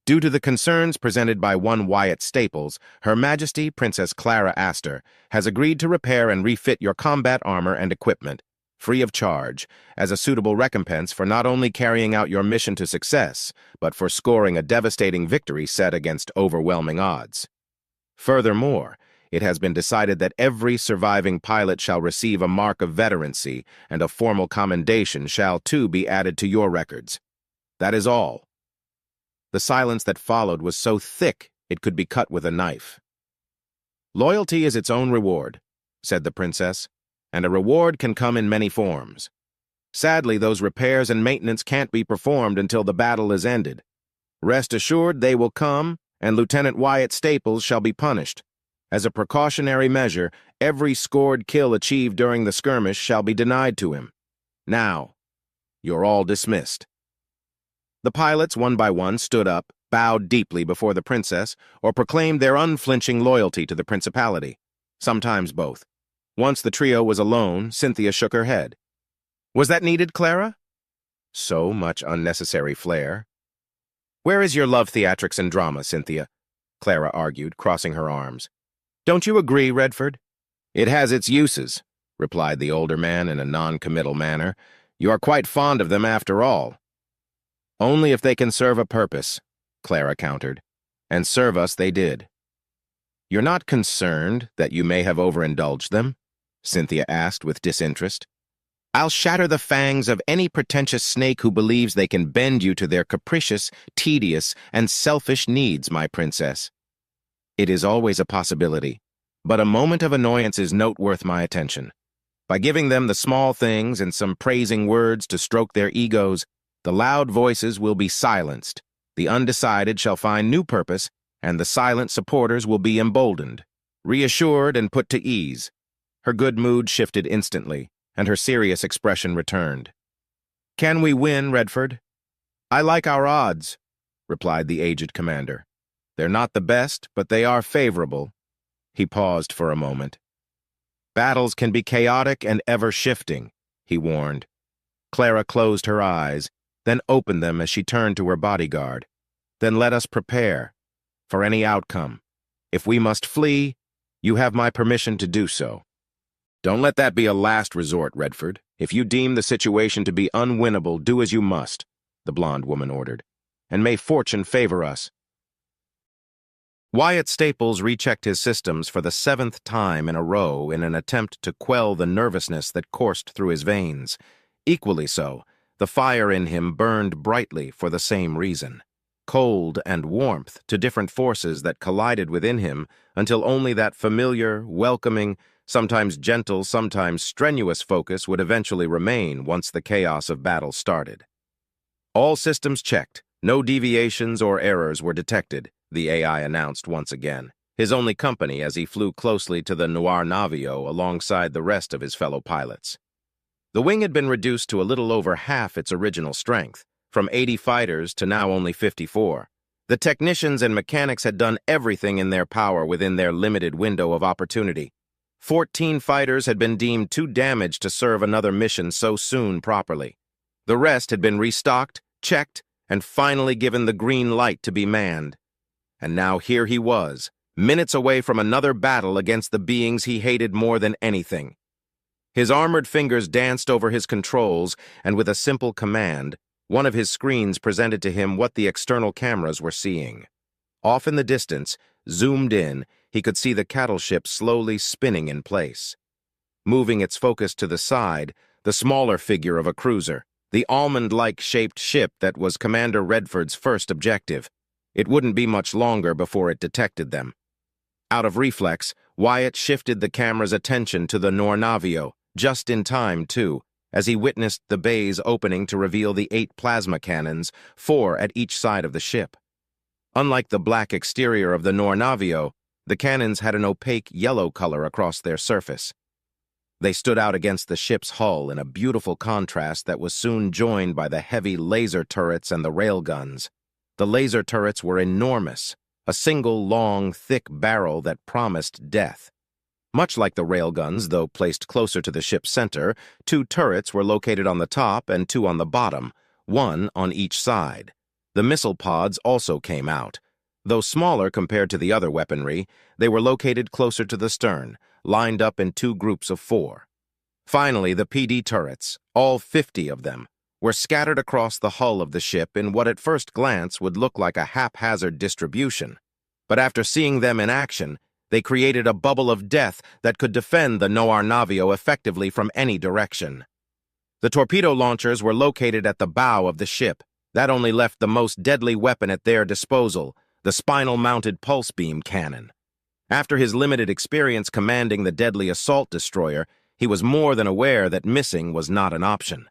Due to the concerns presented by one Wyatt Staples, Her Majesty Princess Clara Astor has agreed to repair and refit your combat armor and equipment, free of charge, as a suitable recompense for not only carrying out your mission to success, but for scoring a devastating victory set against overwhelming odds. Furthermore, it has been decided that every surviving pilot shall receive a mark of veterancy, and a formal commendation shall, too, be added to your records. That is all. The silence that followed was so thick it could be cut with a knife. Loyalty is its own reward, said the princess, and a reward can come in many forms. Sadly, those repairs and maintenance can't be performed until the battle is ended. Rest assured they will come, and Lieutenant Wyatt Staples shall be punished. As a precautionary measure, every scored kill achieved during the skirmish shall be denied to him. Now, you're all dismissed. The pilots, one by one, stood up, bowed deeply before the princess, or proclaimed their unflinching loyalty to the principality. Sometimes both. Once the trio was alone, Cynthia shook her head. Was that needed, Clara? So much unnecessary flair. Where is your love theatrics and drama, Cynthia? Clara argued, crossing her arms. Don't you agree, Redford? It has its uses, replied the older man in a non-committal manner. You are quite fond of them after all. Only if they can serve a purpose, Clara countered, and serve us they did. You're not concerned that you may have overindulged them? Cynthia asked with disinterest. I'll shatter the fangs of any pretentious snake who believes they can bend you to their capricious, tedious, and selfish needs, my princess. It is always a possibility, but a moment of annoyance is not worth my attention. By giving them the small things and some praising words to stroke their egos, the loud voices will be silenced, the undecided shall find new purpose, and the silent supporters will be emboldened, reassured and put to ease. Her good mood shifted instantly, and her serious expression returned. Can we win, Redford? I like our odds, replied the aged commander. They're not the best, but they are favorable. He paused for a moment. Battles can be chaotic and ever-shifting, he warned. Clara closed her eyes, then opened them as she turned to her bodyguard. Then let us prepare for any outcome. If we must flee, you have my permission to do so. Don't let that be a last resort, Redford. If you deem the situation to be unwinnable, do as you must, the blonde woman ordered. And may fortune favor us. Wyatt Staples rechecked his systems for the 7th time in a row in an attempt to quell the nervousness that coursed through his veins. Equally so, the fire in him burned brightly for the same reason. cold and warmth to different forces that collided within him until only that familiar, welcoming, sometimes gentle, sometimes strenuous focus would eventually remain once the chaos of battle started. All systems checked. No deviations or errors were detected, the AI announced once again, his only company as he flew closely to the Noir Navio alongside the rest of his fellow pilots. The wing had been reduced to a little over half its original strength, from 80 fighters to now only 54. The technicians and mechanics had done everything in their power within their limited window of opportunity. 14 fighters had been deemed too damaged to serve another mission so soon properly. The rest had been restocked, checked, and finally given the green light to be manned. And now here he was, minutes away from another battle against the beings he hated more than anything. His armored fingers danced over his controls, and with a simple command, one of his screens presented to him what the external cameras were seeing. Off in the distance, zoomed in, he could see the cattle ship slowly spinning in place. Moving its focus to the side, the smaller figure of a cruiser, the almond-like shaped ship that was Commander Redford's first objective. It wouldn't be much longer before it detected them. Out of reflex, Wyatt shifted the camera's attention to the Noir Navio, just in time, too, as he witnessed the bays opening to reveal the 8 plasma cannons, 4 at each side of the ship. Unlike the black exterior of the Noir Navio, the cannons had an opaque yellow color across their surface. They stood out against the ship's hull in a beautiful contrast that was soon joined by the heavy laser turrets and the railguns. The laser turrets were enormous, a single long, thick barrel that promised death. Much like the railguns, though placed closer to the ship's center, 2 turrets were located on the top and 2 on the bottom, 1 on each side. The missile pods also came out. Though smaller compared to the other weaponry, they were located closer to the stern, lined up in 2 groups of 4. Finally, the PD turrets, all 50 of them, were scattered across the hull of the ship in what at first glance would look like a haphazard distribution. But after seeing them in action, they created a bubble of death that could defend the Noir Navio effectively from any direction. The torpedo launchers were located at the bow of the ship. That only left the most deadly weapon at their disposal, the spinal-mounted pulse beam cannon. After his limited experience commanding the deadly assault destroyer, he was more than aware that missing was not an option.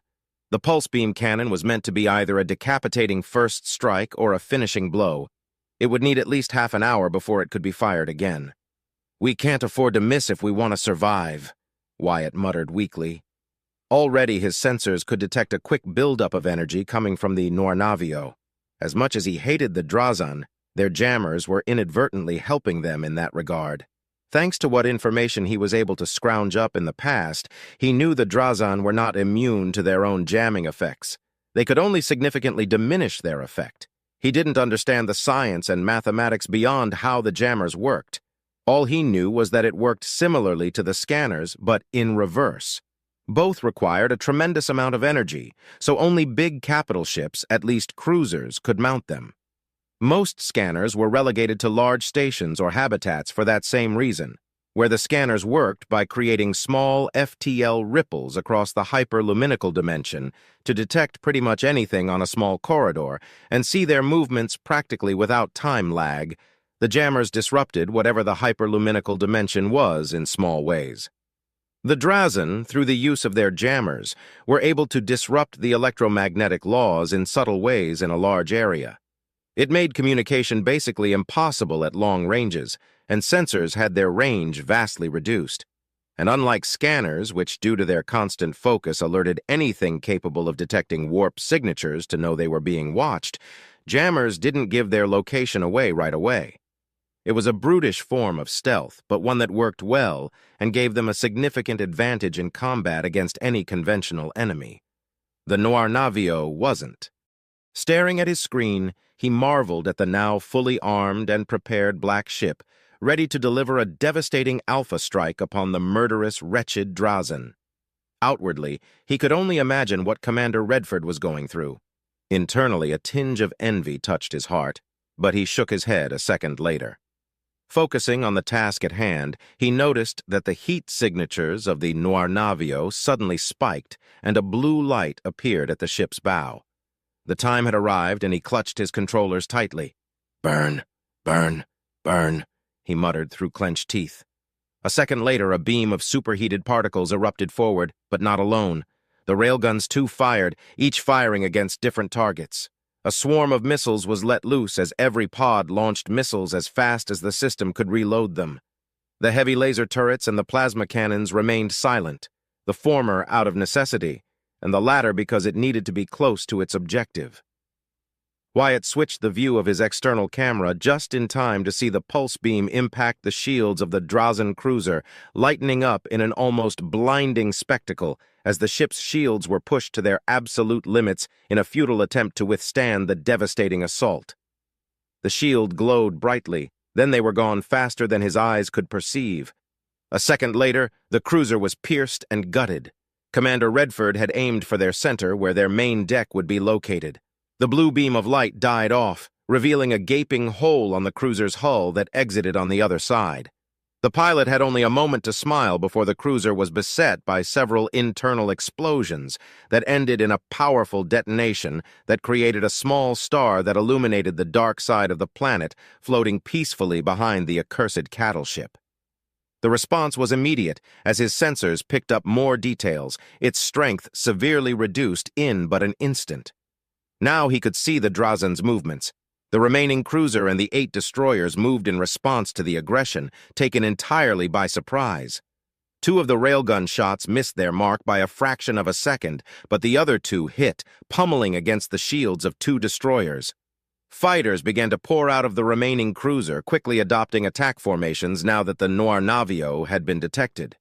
The pulse beam cannon was meant to be either a decapitating first strike or a finishing blow. It would need at least half an hour before it could be fired again. "We can't afford to miss if we want to survive," Wyatt muttered weakly. Already his sensors could detect a quick buildup of energy coming from the Noir Navio. As much as he hated the Drazan, their jammers were inadvertently helping them in that regard. Thanks to what information he was able to scrounge up in the past, he knew the Drazan were not immune to their own jamming effects. They could only significantly diminish their effect. He didn't understand the science and mathematics beyond how the jammers worked. All he knew was that it worked similarly to the scanners, but in reverse. Both required a tremendous amount of energy, so only big capital ships, at least cruisers, could mount them. Most scanners were relegated to large stations or habitats for that same reason, where the scanners worked by creating small FTL ripples across the hyperluminical dimension to detect pretty much anything on a small corridor and see their movements practically without time lag. The jammers disrupted whatever the hyperluminical dimension was in small ways. The Drazan, through the use of their jammers, were able to disrupt the electromagnetic laws in subtle ways in a large area. It made communication basically impossible at long ranges, and sensors had their range vastly reduced. And unlike scanners, which due to their constant focus alerted anything capable of detecting warp signatures to know they were being watched, jammers didn't give their location away right away. It was a brutish form of stealth, but one that worked well and gave them a significant advantage in combat against any conventional enemy. The Noir Navio wasn't. Staring at his screen, he marveled at the now fully armed and prepared black ship, ready to deliver a devastating alpha strike upon the murderous, wretched Drazan. Outwardly, he could only imagine what Commander Redford was going through. Internally, a tinge of envy touched his heart, but he shook his head a second later. Focusing on the task at hand, he noticed that the heat signatures of the Noir Navio suddenly spiked and a blue light appeared at the ship's bow. The time had arrived, and he clutched his controllers tightly. "Burn, burn, burn," he muttered through clenched teeth. A second later, a beam of superheated particles erupted forward, but not alone. The railguns too fired, each firing against different targets. A swarm of missiles was let loose as every pod launched missiles as fast as the system could reload them. The heavy laser turrets and the plasma cannons remained silent, the former out of necessity, and the latter because it needed to be close to its objective. Wyatt switched the view of his external camera just in time to see the pulse beam impact the shields of the Drazen cruiser, lightening up in an almost blinding spectacle as the ship's shields were pushed to their absolute limits in a futile attempt to withstand the devastating assault. The shield glowed brightly, then they were gone faster than his eyes could perceive. A second later, the cruiser was pierced and gutted. Commander Redford had aimed for their center where their main deck would be located. The blue beam of light died off, revealing a gaping hole on the cruiser's hull that exited on the other side. The pilot had only a moment to smile before the cruiser was beset by several internal explosions that ended in a powerful detonation that created a small star that illuminated the dark side of the planet, floating peacefully behind the accursed cattle ship. The response was immediate as his sensors picked up more details, its strength severely reduced in but an instant. Now he could see the Drazen's movements. The remaining cruiser and the 8 destroyers moved in response to the aggression, taken entirely by surprise. 2 of the railgun shots missed their mark by a fraction of a second, but the other 2 hit, pummeling against the shields of 2 destroyers. Fighters began to pour out of the remaining cruiser, quickly adopting attack formations now that the Noir Navio had been detected.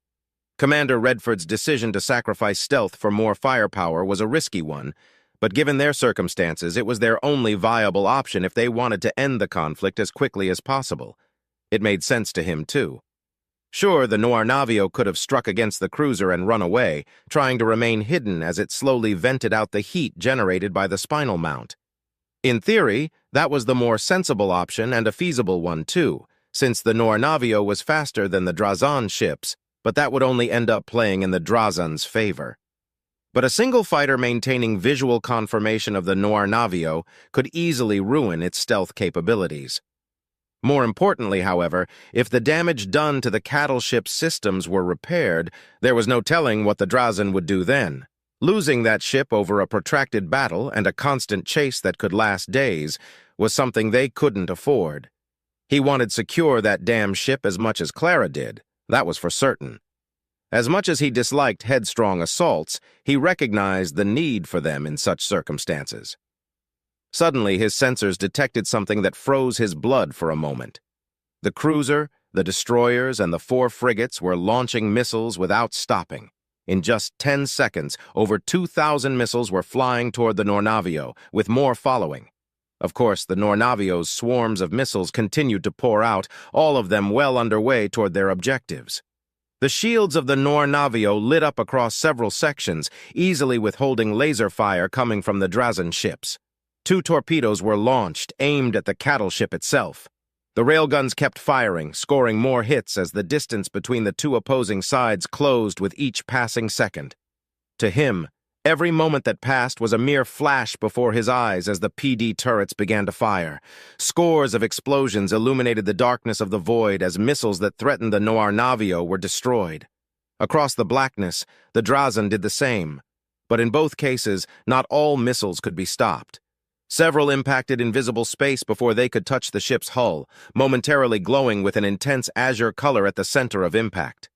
Commander Redford's decision to sacrifice stealth for more firepower was a risky one, but given their circumstances, it was their only viable option if they wanted to end the conflict as quickly as possible. It made sense to him, too. Sure, the Noir Navio could have struck against the cruiser and run away, trying to remain hidden as it slowly vented out the heat generated by the spinal mount. In theory, that was the more sensible option and a feasible one, too, since the Noir Navio was faster than the Drazen ships, but that would only end up playing in the Drazen's favor. But a single fighter maintaining visual confirmation of the Noir Navio could easily ruin its stealth capabilities. More importantly, however, if the damage done to the cattle ship's systems were repaired, there was no telling what the Drazen would do then. Losing that ship over a protracted battle and a constant chase that could last days was something they couldn't afford. He wanted secure that damn ship as much as Clara did, that was for certain. As much as he disliked headstrong assaults, he recognized the need for them in such circumstances. Suddenly, his sensors detected something that froze his blood for a moment. The cruiser, the destroyers, and the 4 frigates were launching missiles without stopping. In just 10 seconds, over 2,000 missiles were flying toward the Noir Navio, with more following. Of course, the Noir Navio's swarms of missiles continued to pour out, all of them well underway toward their objectives. The shields of the Noir Navio lit up across several sections, easily withholding laser fire coming from the Drazen ships. 2 torpedoes were launched, aimed at the cattle ship itself. The railguns kept firing, scoring more hits as the distance between the 2 opposing sides closed with each passing second. To him, every moment that passed was a mere flash before his eyes as the PD turrets began to fire. Scores of explosions illuminated the darkness of the void as missiles that threatened the Noir Navio were destroyed. Across the blackness, the Drazen did the same. But in both cases, not all missiles could be stopped. Several impacted invisible space before they could touch the ship's hull, momentarily glowing with an intense azure color at the center of impact.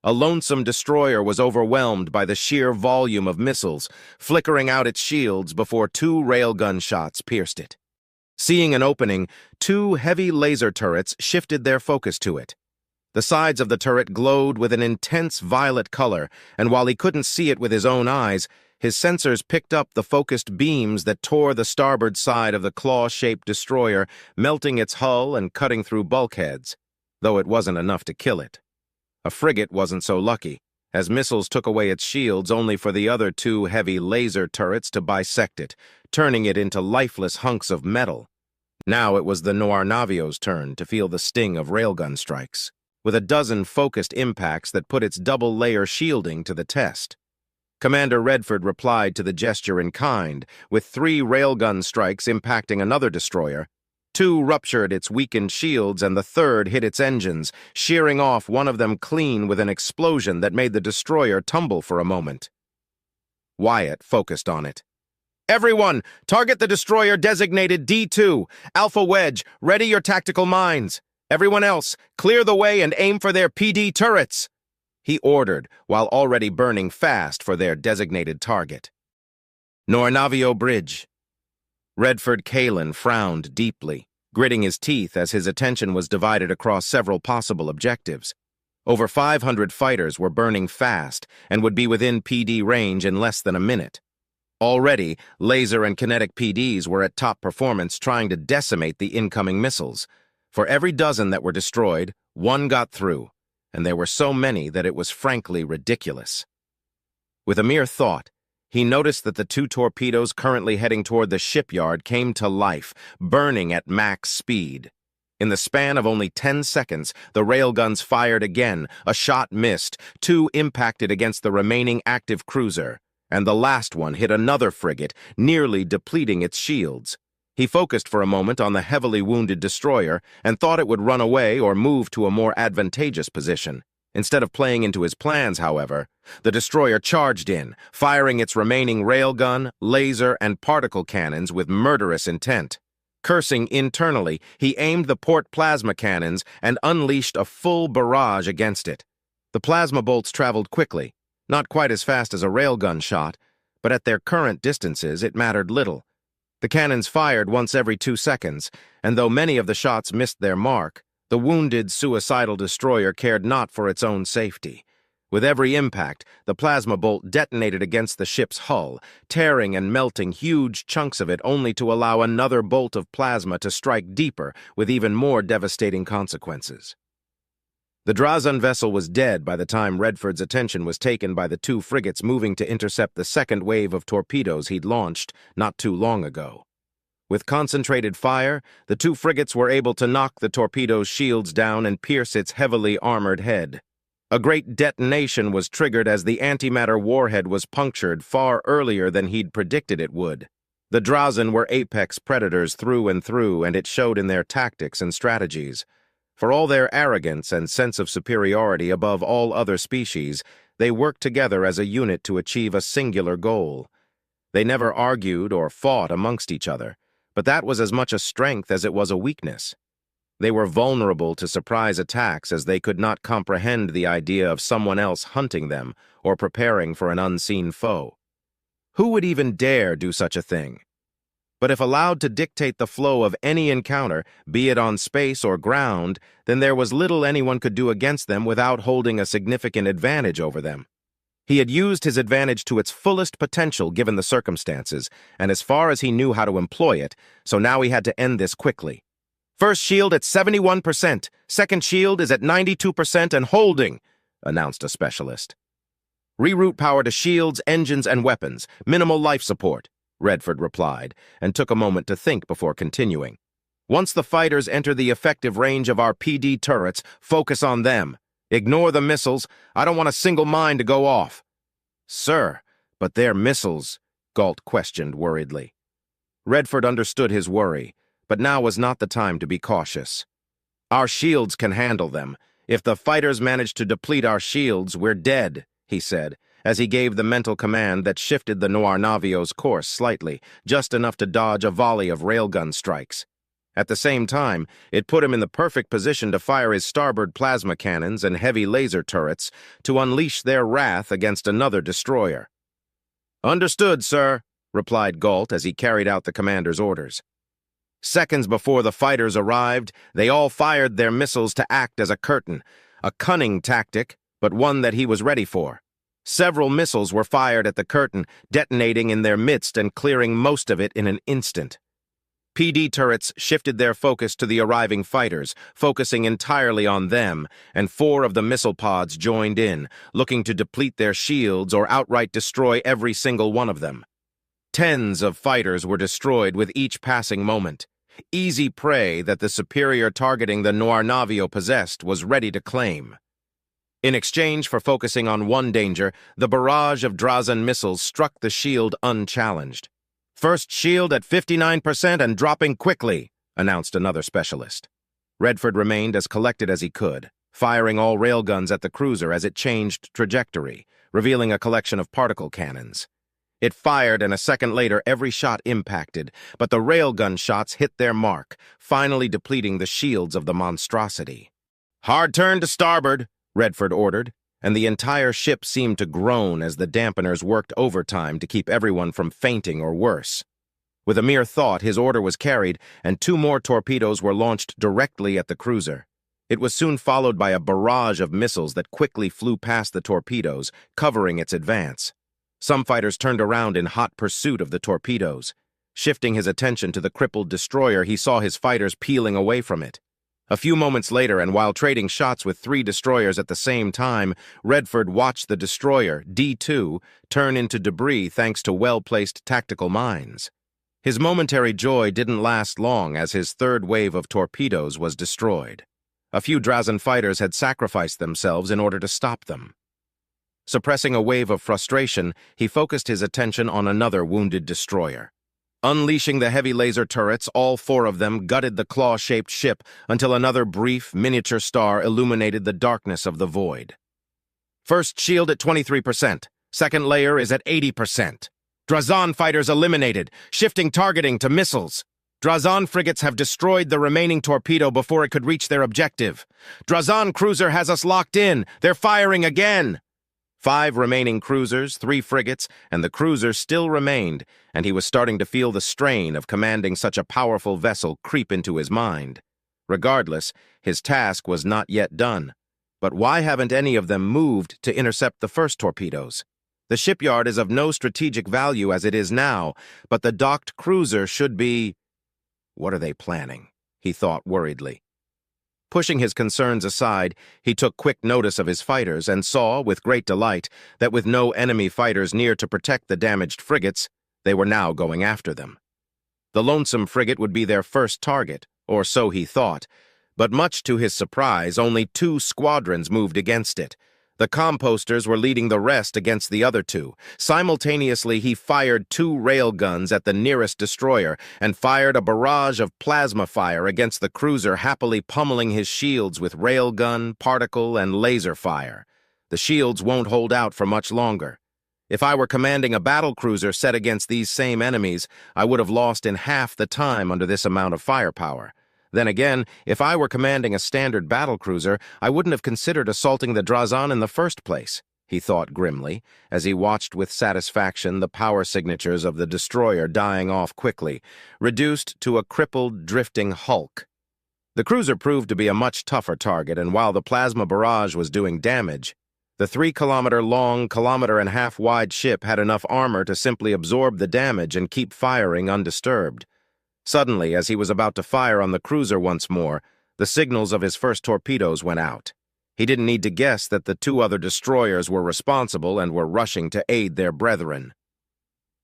A lonesome destroyer was overwhelmed by the sheer volume of missiles, flickering out its shields before 2 railgun shots pierced it. Seeing an opening, 2 heavy laser turrets shifted their focus to it. The sides of the turret glowed with an intense violet color, and while he couldn't see it with his own eyes, his sensors picked up the focused beams that tore the starboard side of the claw-shaped destroyer, melting its hull and cutting through bulkheads, though it wasn't enough to kill it. A frigate wasn't so lucky, as missiles took away its shields only for the other 2 heavy laser turrets to bisect it, turning it into lifeless hunks of metal. Now it was the Noir Navio's turn to feel the sting of railgun strikes, with a dozen focused impacts that put its double-layer shielding to the test. Commander Redford replied to the gesture in kind, with 3 railgun strikes impacting another destroyer. 2 ruptured its weakened shields, and the third hit its engines, shearing off one of them clean with an explosion that made the destroyer tumble for a moment. Wyatt focused on it. "Everyone, target the destroyer designated D2. Alpha Wedge, ready your tactical mines. Everyone else, clear the way and aim for their PD turrets," he ordered, while already burning fast for their designated target. Nornavio Bridge. Redford Kalen frowned deeply, gritting his teeth as his attention was divided across several possible objectives. Over 500 fighters were burning fast and would be within PD range in less than a minute. Already, laser and kinetic PDs were at top performance trying to decimate the incoming missiles. For every dozen that were destroyed, 1 got through, and there were so many that it was frankly ridiculous. With a mere thought, he noticed that the 2 torpedoes currently heading toward the shipyard came to life, burning at max speed. In the span of only 10 seconds, the railguns fired again, a shot missed, 2 impacted against the remaining active cruiser, and the last one hit another frigate, nearly depleting its shields. He focused for a moment on the heavily wounded destroyer and thought it would run away or move to a more advantageous position. Instead of playing into his plans, however, the destroyer charged in, firing its remaining railgun, laser, and particle cannons with murderous intent. Cursing internally, he aimed the port plasma cannons and unleashed a full barrage against it. The plasma bolts traveled quickly, not quite as fast as a railgun shot, but at their current distances it mattered little. The cannons fired once every 2 seconds, and though many of the shots missed their mark, the wounded, suicidal destroyer cared not for its own safety. With every impact, the plasma bolt detonated against the ship's hull, tearing and melting huge chunks of it only to allow another bolt of plasma to strike deeper with even more devastating consequences. The Drazan vessel was dead by the time Redford's attention was taken by the 2 frigates moving to intercept the second wave of torpedoes he'd launched not too long ago. With concentrated fire, the 2 frigates were able to knock the torpedo's shields down and pierce its heavily armored head. A great detonation was triggered as the antimatter warhead was punctured far earlier than he'd predicted it would. The Drazan were apex predators through and through, and it showed in their tactics and strategies. For all their arrogance and sense of superiority above all other species, they worked together as a unit to achieve a singular goal. They never argued or fought amongst each other, but that was as much a strength as it was a weakness. They were vulnerable to surprise attacks as they could not comprehend the idea of someone else hunting them or preparing for an unseen foe. Who would even dare do such a thing? But if allowed to dictate the flow of any encounter, be it on space or ground, then there was little anyone could do against them without holding a significant advantage over them. He had used his advantage to its fullest potential given the circumstances, and as far as he knew how to employ it, so now he had to end this quickly. "First shield at 71%, second shield is at 92% and holding," announced a specialist. "Reroute power to shields, engines, and weapons. Minimal life support," Redford replied, and took a moment to think before continuing. "Once the fighters enter the effective range of our PD turrets, focus on them. Ignore the missiles. I don't want a single mine to go off." "Sir, but they're missiles," Galt questioned worriedly. Redford understood his worry, but now was not the time to be cautious. "Our shields can handle them. If the fighters manage to deplete our shields, we're dead," he said, as he gave the mental command that shifted the Nornavio's course slightly, just enough to dodge a volley of railgun strikes. At the same time, it put him in the perfect position to fire his starboard plasma cannons and heavy laser turrets to unleash their wrath against another destroyer. "Understood, sir," replied Galt as he carried out the commander's orders. Seconds before the fighters arrived, they all fired their missiles to act as a curtain, a cunning tactic, but one that he was ready for. Several missiles were fired at the curtain, detonating in their midst and clearing most of it in an instant. PD turrets shifted their focus to the arriving fighters, focusing entirely on them, and 4 of the missile pods joined in, looking to deplete their shields or outright destroy every single one of them. Tens of fighters were destroyed with each passing moment, easy prey that the superior targeting the Nornavio possessed was ready to claim. In exchange for focusing on one danger, the barrage of Drazan missiles struck the shield unchallenged. "First shield at 59% and dropping quickly," announced another specialist. Redford remained as collected as he could, firing all railguns at the cruiser as it changed trajectory, revealing a collection of particle cannons. It fired, and a second later every shot impacted, but the railgun shots hit their mark, finally depleting the shields of the monstrosity. "Hard turn to starboard," Redford ordered, and the entire ship seemed to groan as the dampeners worked overtime to keep everyone from fainting or worse. With a mere thought, his order was carried, and 2 more torpedoes were launched directly at the cruiser. It was soon followed by a barrage of missiles that quickly flew past the torpedoes, covering its advance. Some fighters turned around in hot pursuit of the torpedoes. Shifting his attention to the crippled destroyer, he saw his fighters peeling away from it. A few moments later, and while trading shots with 3 destroyers at the same time, Redford watched the destroyer, D2, turn into debris thanks to well-placed tactical mines. His momentary joy didn't last long as his third wave of torpedoes was destroyed. A few Drazan fighters had sacrificed themselves in order to stop them. Suppressing a wave of frustration, he focused his attention on another wounded destroyer. Unleashing the heavy laser turrets, all 4 of them gutted the claw-shaped ship until another brief, miniature star illuminated the darkness of the void. "First shield at 23%. Second layer is at 80%. Drazan fighters eliminated, shifting targeting to missiles. Drazan frigates have destroyed the remaining torpedo before it could reach their objective. Drazan cruiser has us locked in. They're firing again." 5 remaining cruisers, 3 frigates, and the cruiser still remained, and he was starting to feel the strain of commanding such a powerful vessel creep into his mind. Regardless, his task was not yet done. But why haven't any of them moved to intercept the first torpedoes? The shipyard is of no strategic value as it is now, but the docked cruiser should be... What are they planning? He thought worriedly. Pushing his concerns aside, he took quick notice of his fighters and saw, with great delight, that with no enemy fighters near to protect the damaged frigates, they were now going after them. The lonesome frigate would be their first target, or so he thought, but much to his surprise, only 2 squadrons moved against it. The composters were leading the rest against the other 2. Simultaneously, he fired 2 railguns at the nearest destroyer and fired a barrage of plasma fire against the cruiser, happily pummeling his shields with railgun, particle, and laser fire. The shields won't hold out for much longer. If I were commanding a battle cruiser set against these same enemies, I would have lost in half the time under this amount of firepower. Then again, if I were commanding a standard battlecruiser, I wouldn't have considered assaulting the Drazan in the first place, he thought grimly, as he watched with satisfaction the power signatures of the destroyer dying off quickly, reduced to a crippled, drifting hulk. The cruiser proved to be a much tougher target, and while the plasma barrage was doing damage, the 3-kilometer-long, kilometer-and-a-half-wide ship had enough armor to simply absorb the damage and keep firing undisturbed. Suddenly, as he was about to fire on the cruiser once more, the signals of his first torpedoes went out. He didn't need to guess that the 2 other destroyers were responsible and were rushing to aid their brethren.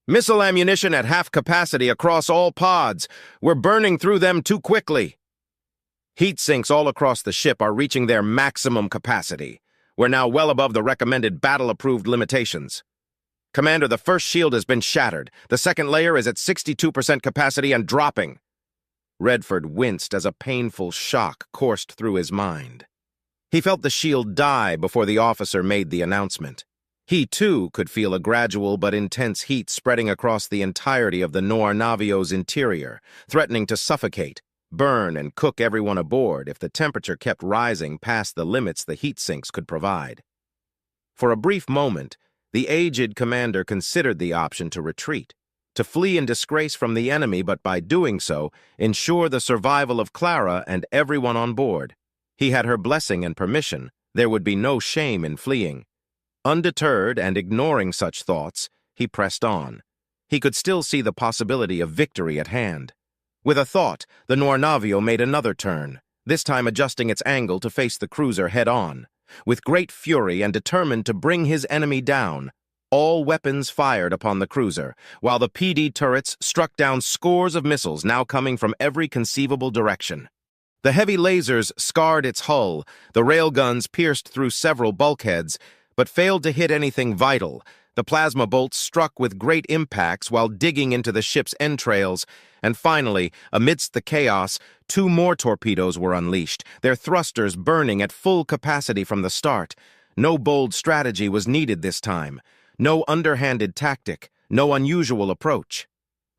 "Missile ammunition at half capacity across all pods. We're burning through them too quickly." Heat sinks all across the ship are reaching their maximum capacity. We're now well above the recommended battle-approved limitations. "Commander, the first shield has been shattered. The second layer is at 62% capacity and dropping." Redford winced as a painful shock coursed through his mind. He felt the shield die before the officer made the announcement. He, too, could feel a gradual but intense heat spreading across the entirety of the Nor Navio's interior, threatening to suffocate, burn, and cook everyone aboard if the temperature kept rising past the limits the heat sinks could provide. For a brief moment, the aged commander considered the option to retreat, to flee in disgrace from the enemy, but by doing so, ensure the survival of Clara and everyone on board. He had her blessing and permission. There would be no shame in fleeing. Undeterred and ignoring such thoughts, he pressed on. He could still see the possibility of victory at hand. With a thought, the Nor Navio made another turn, this time adjusting its angle to face the cruiser head-on. With great fury and determined to bring his enemy down, all weapons fired upon the cruiser, while the PD turrets struck down scores of missiles now coming from every conceivable direction. The heavy lasers scarred its hull, the railguns pierced through several bulkheads, but failed to hit anything vital. The plasma bolts struck with great impacts while digging into the ship's entrails, and finally, amidst the chaos, 2 more torpedoes were unleashed, their thrusters burning at full capacity from the start. No bold strategy was needed this time. No underhanded tactic, no unusual approach.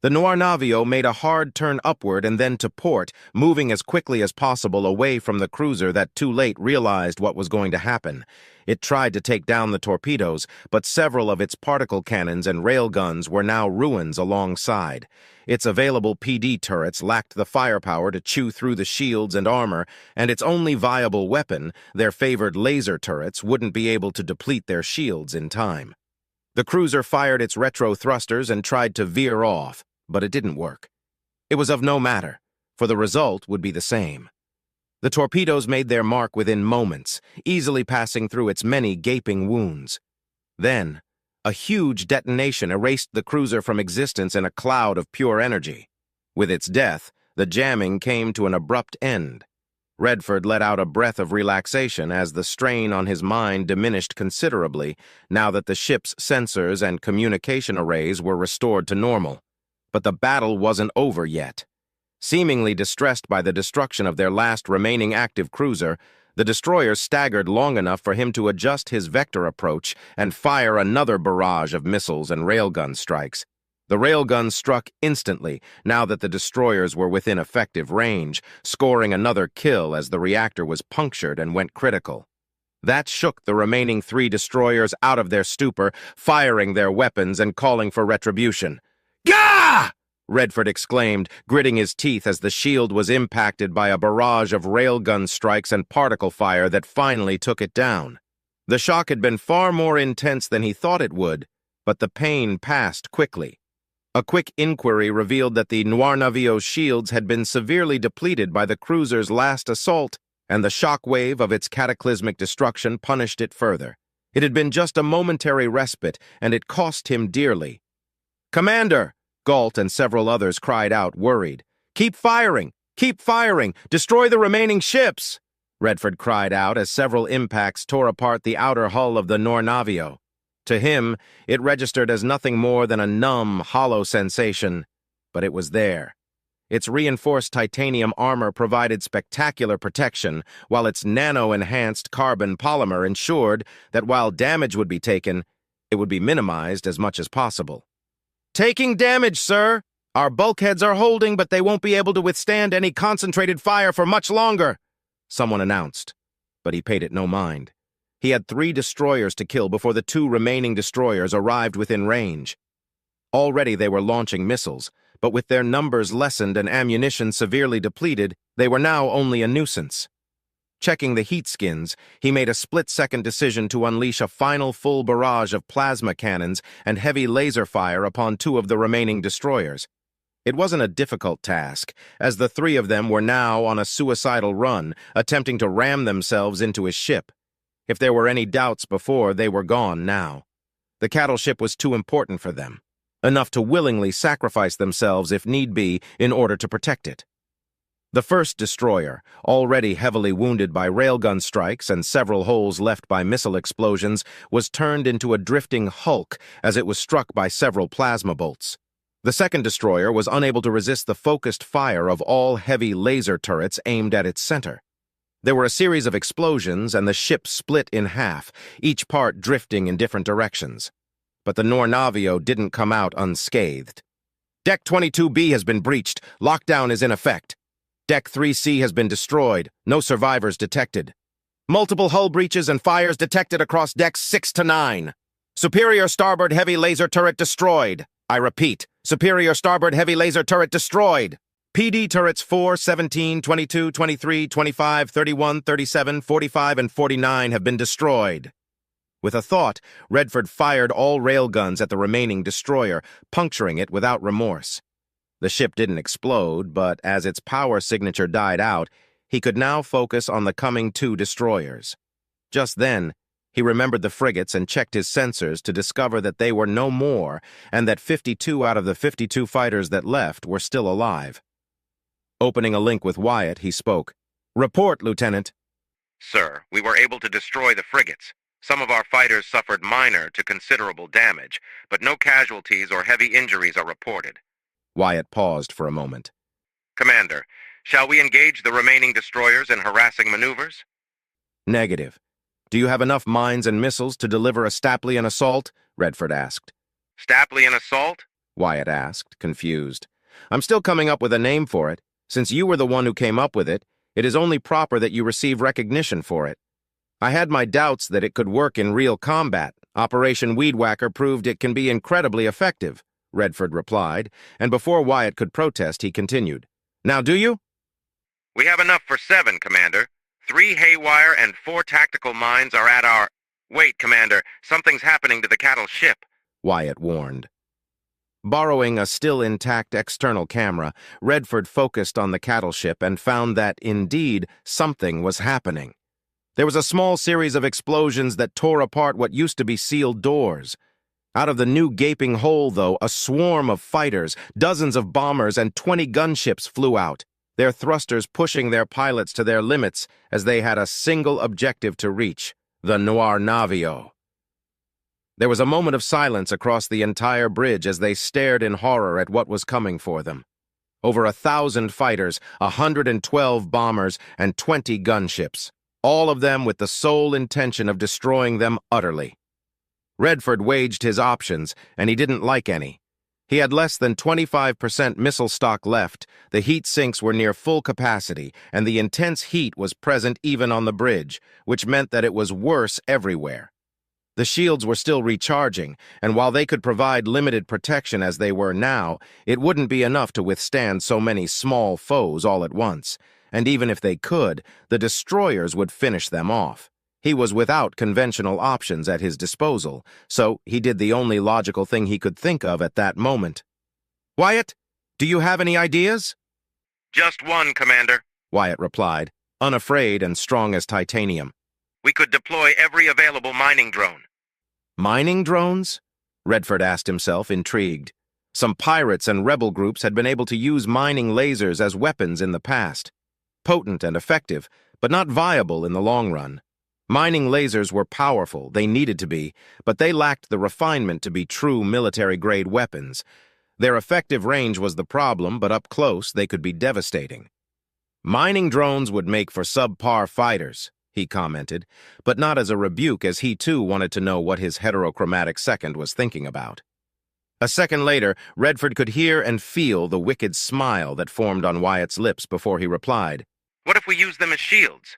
The Noir Navio made a hard turn upward and then to port, moving as quickly as possible away from the cruiser that too late realized what was going to happen. It tried to take down the torpedoes, but several of its particle cannons and railguns were now ruins alongside. Its available PD turrets lacked the firepower to chew through the shields and armor, and its only viable weapon, their favored laser turrets, wouldn't be able to deplete their shields in time. The cruiser fired its retro thrusters and tried to veer off, but it didn't work. It was of no matter, for the result would be the same. The torpedoes made their mark within moments, easily passing through its many gaping wounds. Then, a huge detonation erased the cruiser from existence in a cloud of pure energy. With its death, the jamming came to an abrupt end. Redford let out a breath of relaxation as the strain on his mind diminished considerably now that the ship's sensors and communication arrays were restored to normal. But the battle wasn't over yet. Seemingly distressed by the destruction of their last remaining active cruiser, the destroyers staggered long enough for him to adjust his vector approach and fire another barrage of missiles and railgun strikes. The railguns struck instantly now that the destroyers were within effective range, scoring another kill as the reactor was punctured and went critical. That shook the remaining 3 destroyers out of their stupor, firing their weapons and calling for retribution. "Gah!" Redford exclaimed, gritting his teeth as the shield was impacted by a barrage of railgun strikes and particle fire that finally took it down. The shock had been far more intense than he thought it would, but the pain passed quickly. A quick inquiry revealed that the Noir Navio's shields had been severely depleted by the cruiser's last assault, and the shock wave of its cataclysmic destruction punished it further. It had been just a momentary respite, and it cost him dearly. "Commander!" Galt and several others cried out, worried. "Keep firing! Keep firing! Destroy the remaining ships!" Redford cried out as several impacts tore apart the outer hull of the Noir Navio. To him, it registered as nothing more than a numb, hollow sensation, but it was there. Its reinforced titanium armor provided spectacular protection, while its nano-enhanced carbon polymer ensured that while damage would be taken, it would be minimized as much as possible. "Taking damage, sir. Our bulkheads are holding, but they won't be able to withstand any concentrated fire for much longer," someone announced, but he paid it no mind. He had 3 destroyers to kill before the 2 remaining destroyers arrived within range. Already they were launching missiles, but with their numbers lessened and ammunition severely depleted, they were now only a nuisance. Checking the heat skins, he made a split-second decision to unleash a final full barrage of plasma cannons and heavy laser fire upon 2 of the remaining destroyers. It wasn't a difficult task, as the 3 of them were now on a suicidal run, attempting to ram themselves into his ship. If there were any doubts before, they were gone now. The cattle ship was too important for them, enough to willingly sacrifice themselves if need be in order to protect it. The first destroyer, already heavily wounded by railgun strikes and several holes left by missile explosions, was turned into a drifting hulk as it was struck by several plasma bolts. The second destroyer was unable to resist the focused fire of all heavy laser turrets aimed at its center. There were a series of explosions and the ship split in half, each part drifting in different directions. But the Noir Navio didn't come out unscathed. "Deck 22B has been breached. Lockdown is in effect. Deck 3C has been destroyed. No survivors detected. Multiple hull breaches and fires detected across decks 6 to 9. Superior starboard heavy laser turret destroyed. I repeat, superior starboard heavy laser turret destroyed. PD turrets 4, 17, 22, 23, 25, 31, 37, 45, and 49 have been destroyed." With a thought, Redford fired all railguns at the remaining destroyer, puncturing it without remorse. The ship didn't explode, but as its power signature died out, he could now focus on the coming 2 destroyers. Just then, he remembered the frigates and checked his sensors to discover that they were no more and that 52 out of the 52 fighters that left were still alive. Opening a link with Wyatt, he spoke. Report, Lieutenant. Sir, we were able to destroy the frigates. Some of our fighters suffered minor to considerable damage, but no casualties or heavy injuries are reported. Wyatt paused for a moment. Commander, shall we engage the remaining destroyers in harassing maneuvers? Negative. Do you have enough mines and missiles to deliver a Staplian assault? Redford asked. Staplian assault? Wyatt asked, confused. I'm still coming up with a name for it. Since you were the one who came up with it, it is only proper that you receive recognition for it. I had my doubts that it could work in real combat. Operation Weed Whacker proved it can be incredibly effective, Redford replied, and before Wyatt could protest, he continued. Now do you? We have enough for 7, Commander. 3 haywire and 4 tactical mines are at our... Wait, Commander, something's happening to the cattle ship, Wyatt warned. Borrowing a still intact external camera, Redford focused on the cattle ship and found that, indeed, something was happening. There was a small series of explosions that tore apart what used to be sealed doors. Out of the new gaping hole, though, a swarm of fighters, dozens of bombers, and 20 gunships flew out, their thrusters pushing their pilots to their limits as they had a single objective to reach, the Noir Navio. There was a moment of silence across the entire bridge as they stared in horror at what was coming for them. Over 1,000 fighters, 112 bombers, and 20 gunships, all of them with the sole intention of destroying them utterly. Redford waged his options, and he didn't like any. He had less than 25% missile stock left, the heat sinks were near full capacity, and the intense heat was present even on the bridge, which meant that it was worse everywhere. The shields were still recharging, and while they could provide limited protection as they were now, it wouldn't be enough to withstand so many small foes all at once, and even if they could, the destroyers would finish them off. He was without conventional options at his disposal, so he did the only logical thing he could think of at that moment. Wyatt, do you have any ideas? Just one, Commander, Wyatt replied, unafraid and strong as titanium. We could deploy every available mining drone. Mining drones? Redford asked himself, intrigued. Some pirates and rebel groups had been able to use mining lasers as weapons in the past. Potent and effective, but not viable in the long run. Mining lasers were powerful, they needed to be, but they lacked the refinement to be true military-grade weapons. Their effective range was the problem, but up close they could be devastating. Mining drones would make for subpar fighters, he commented, but not as a rebuke, as he too wanted to know what his heterochromatic second was thinking about. A second later, Redford could hear and feel the wicked smile that formed on Wyatt's lips before he replied. What if we use them as shields?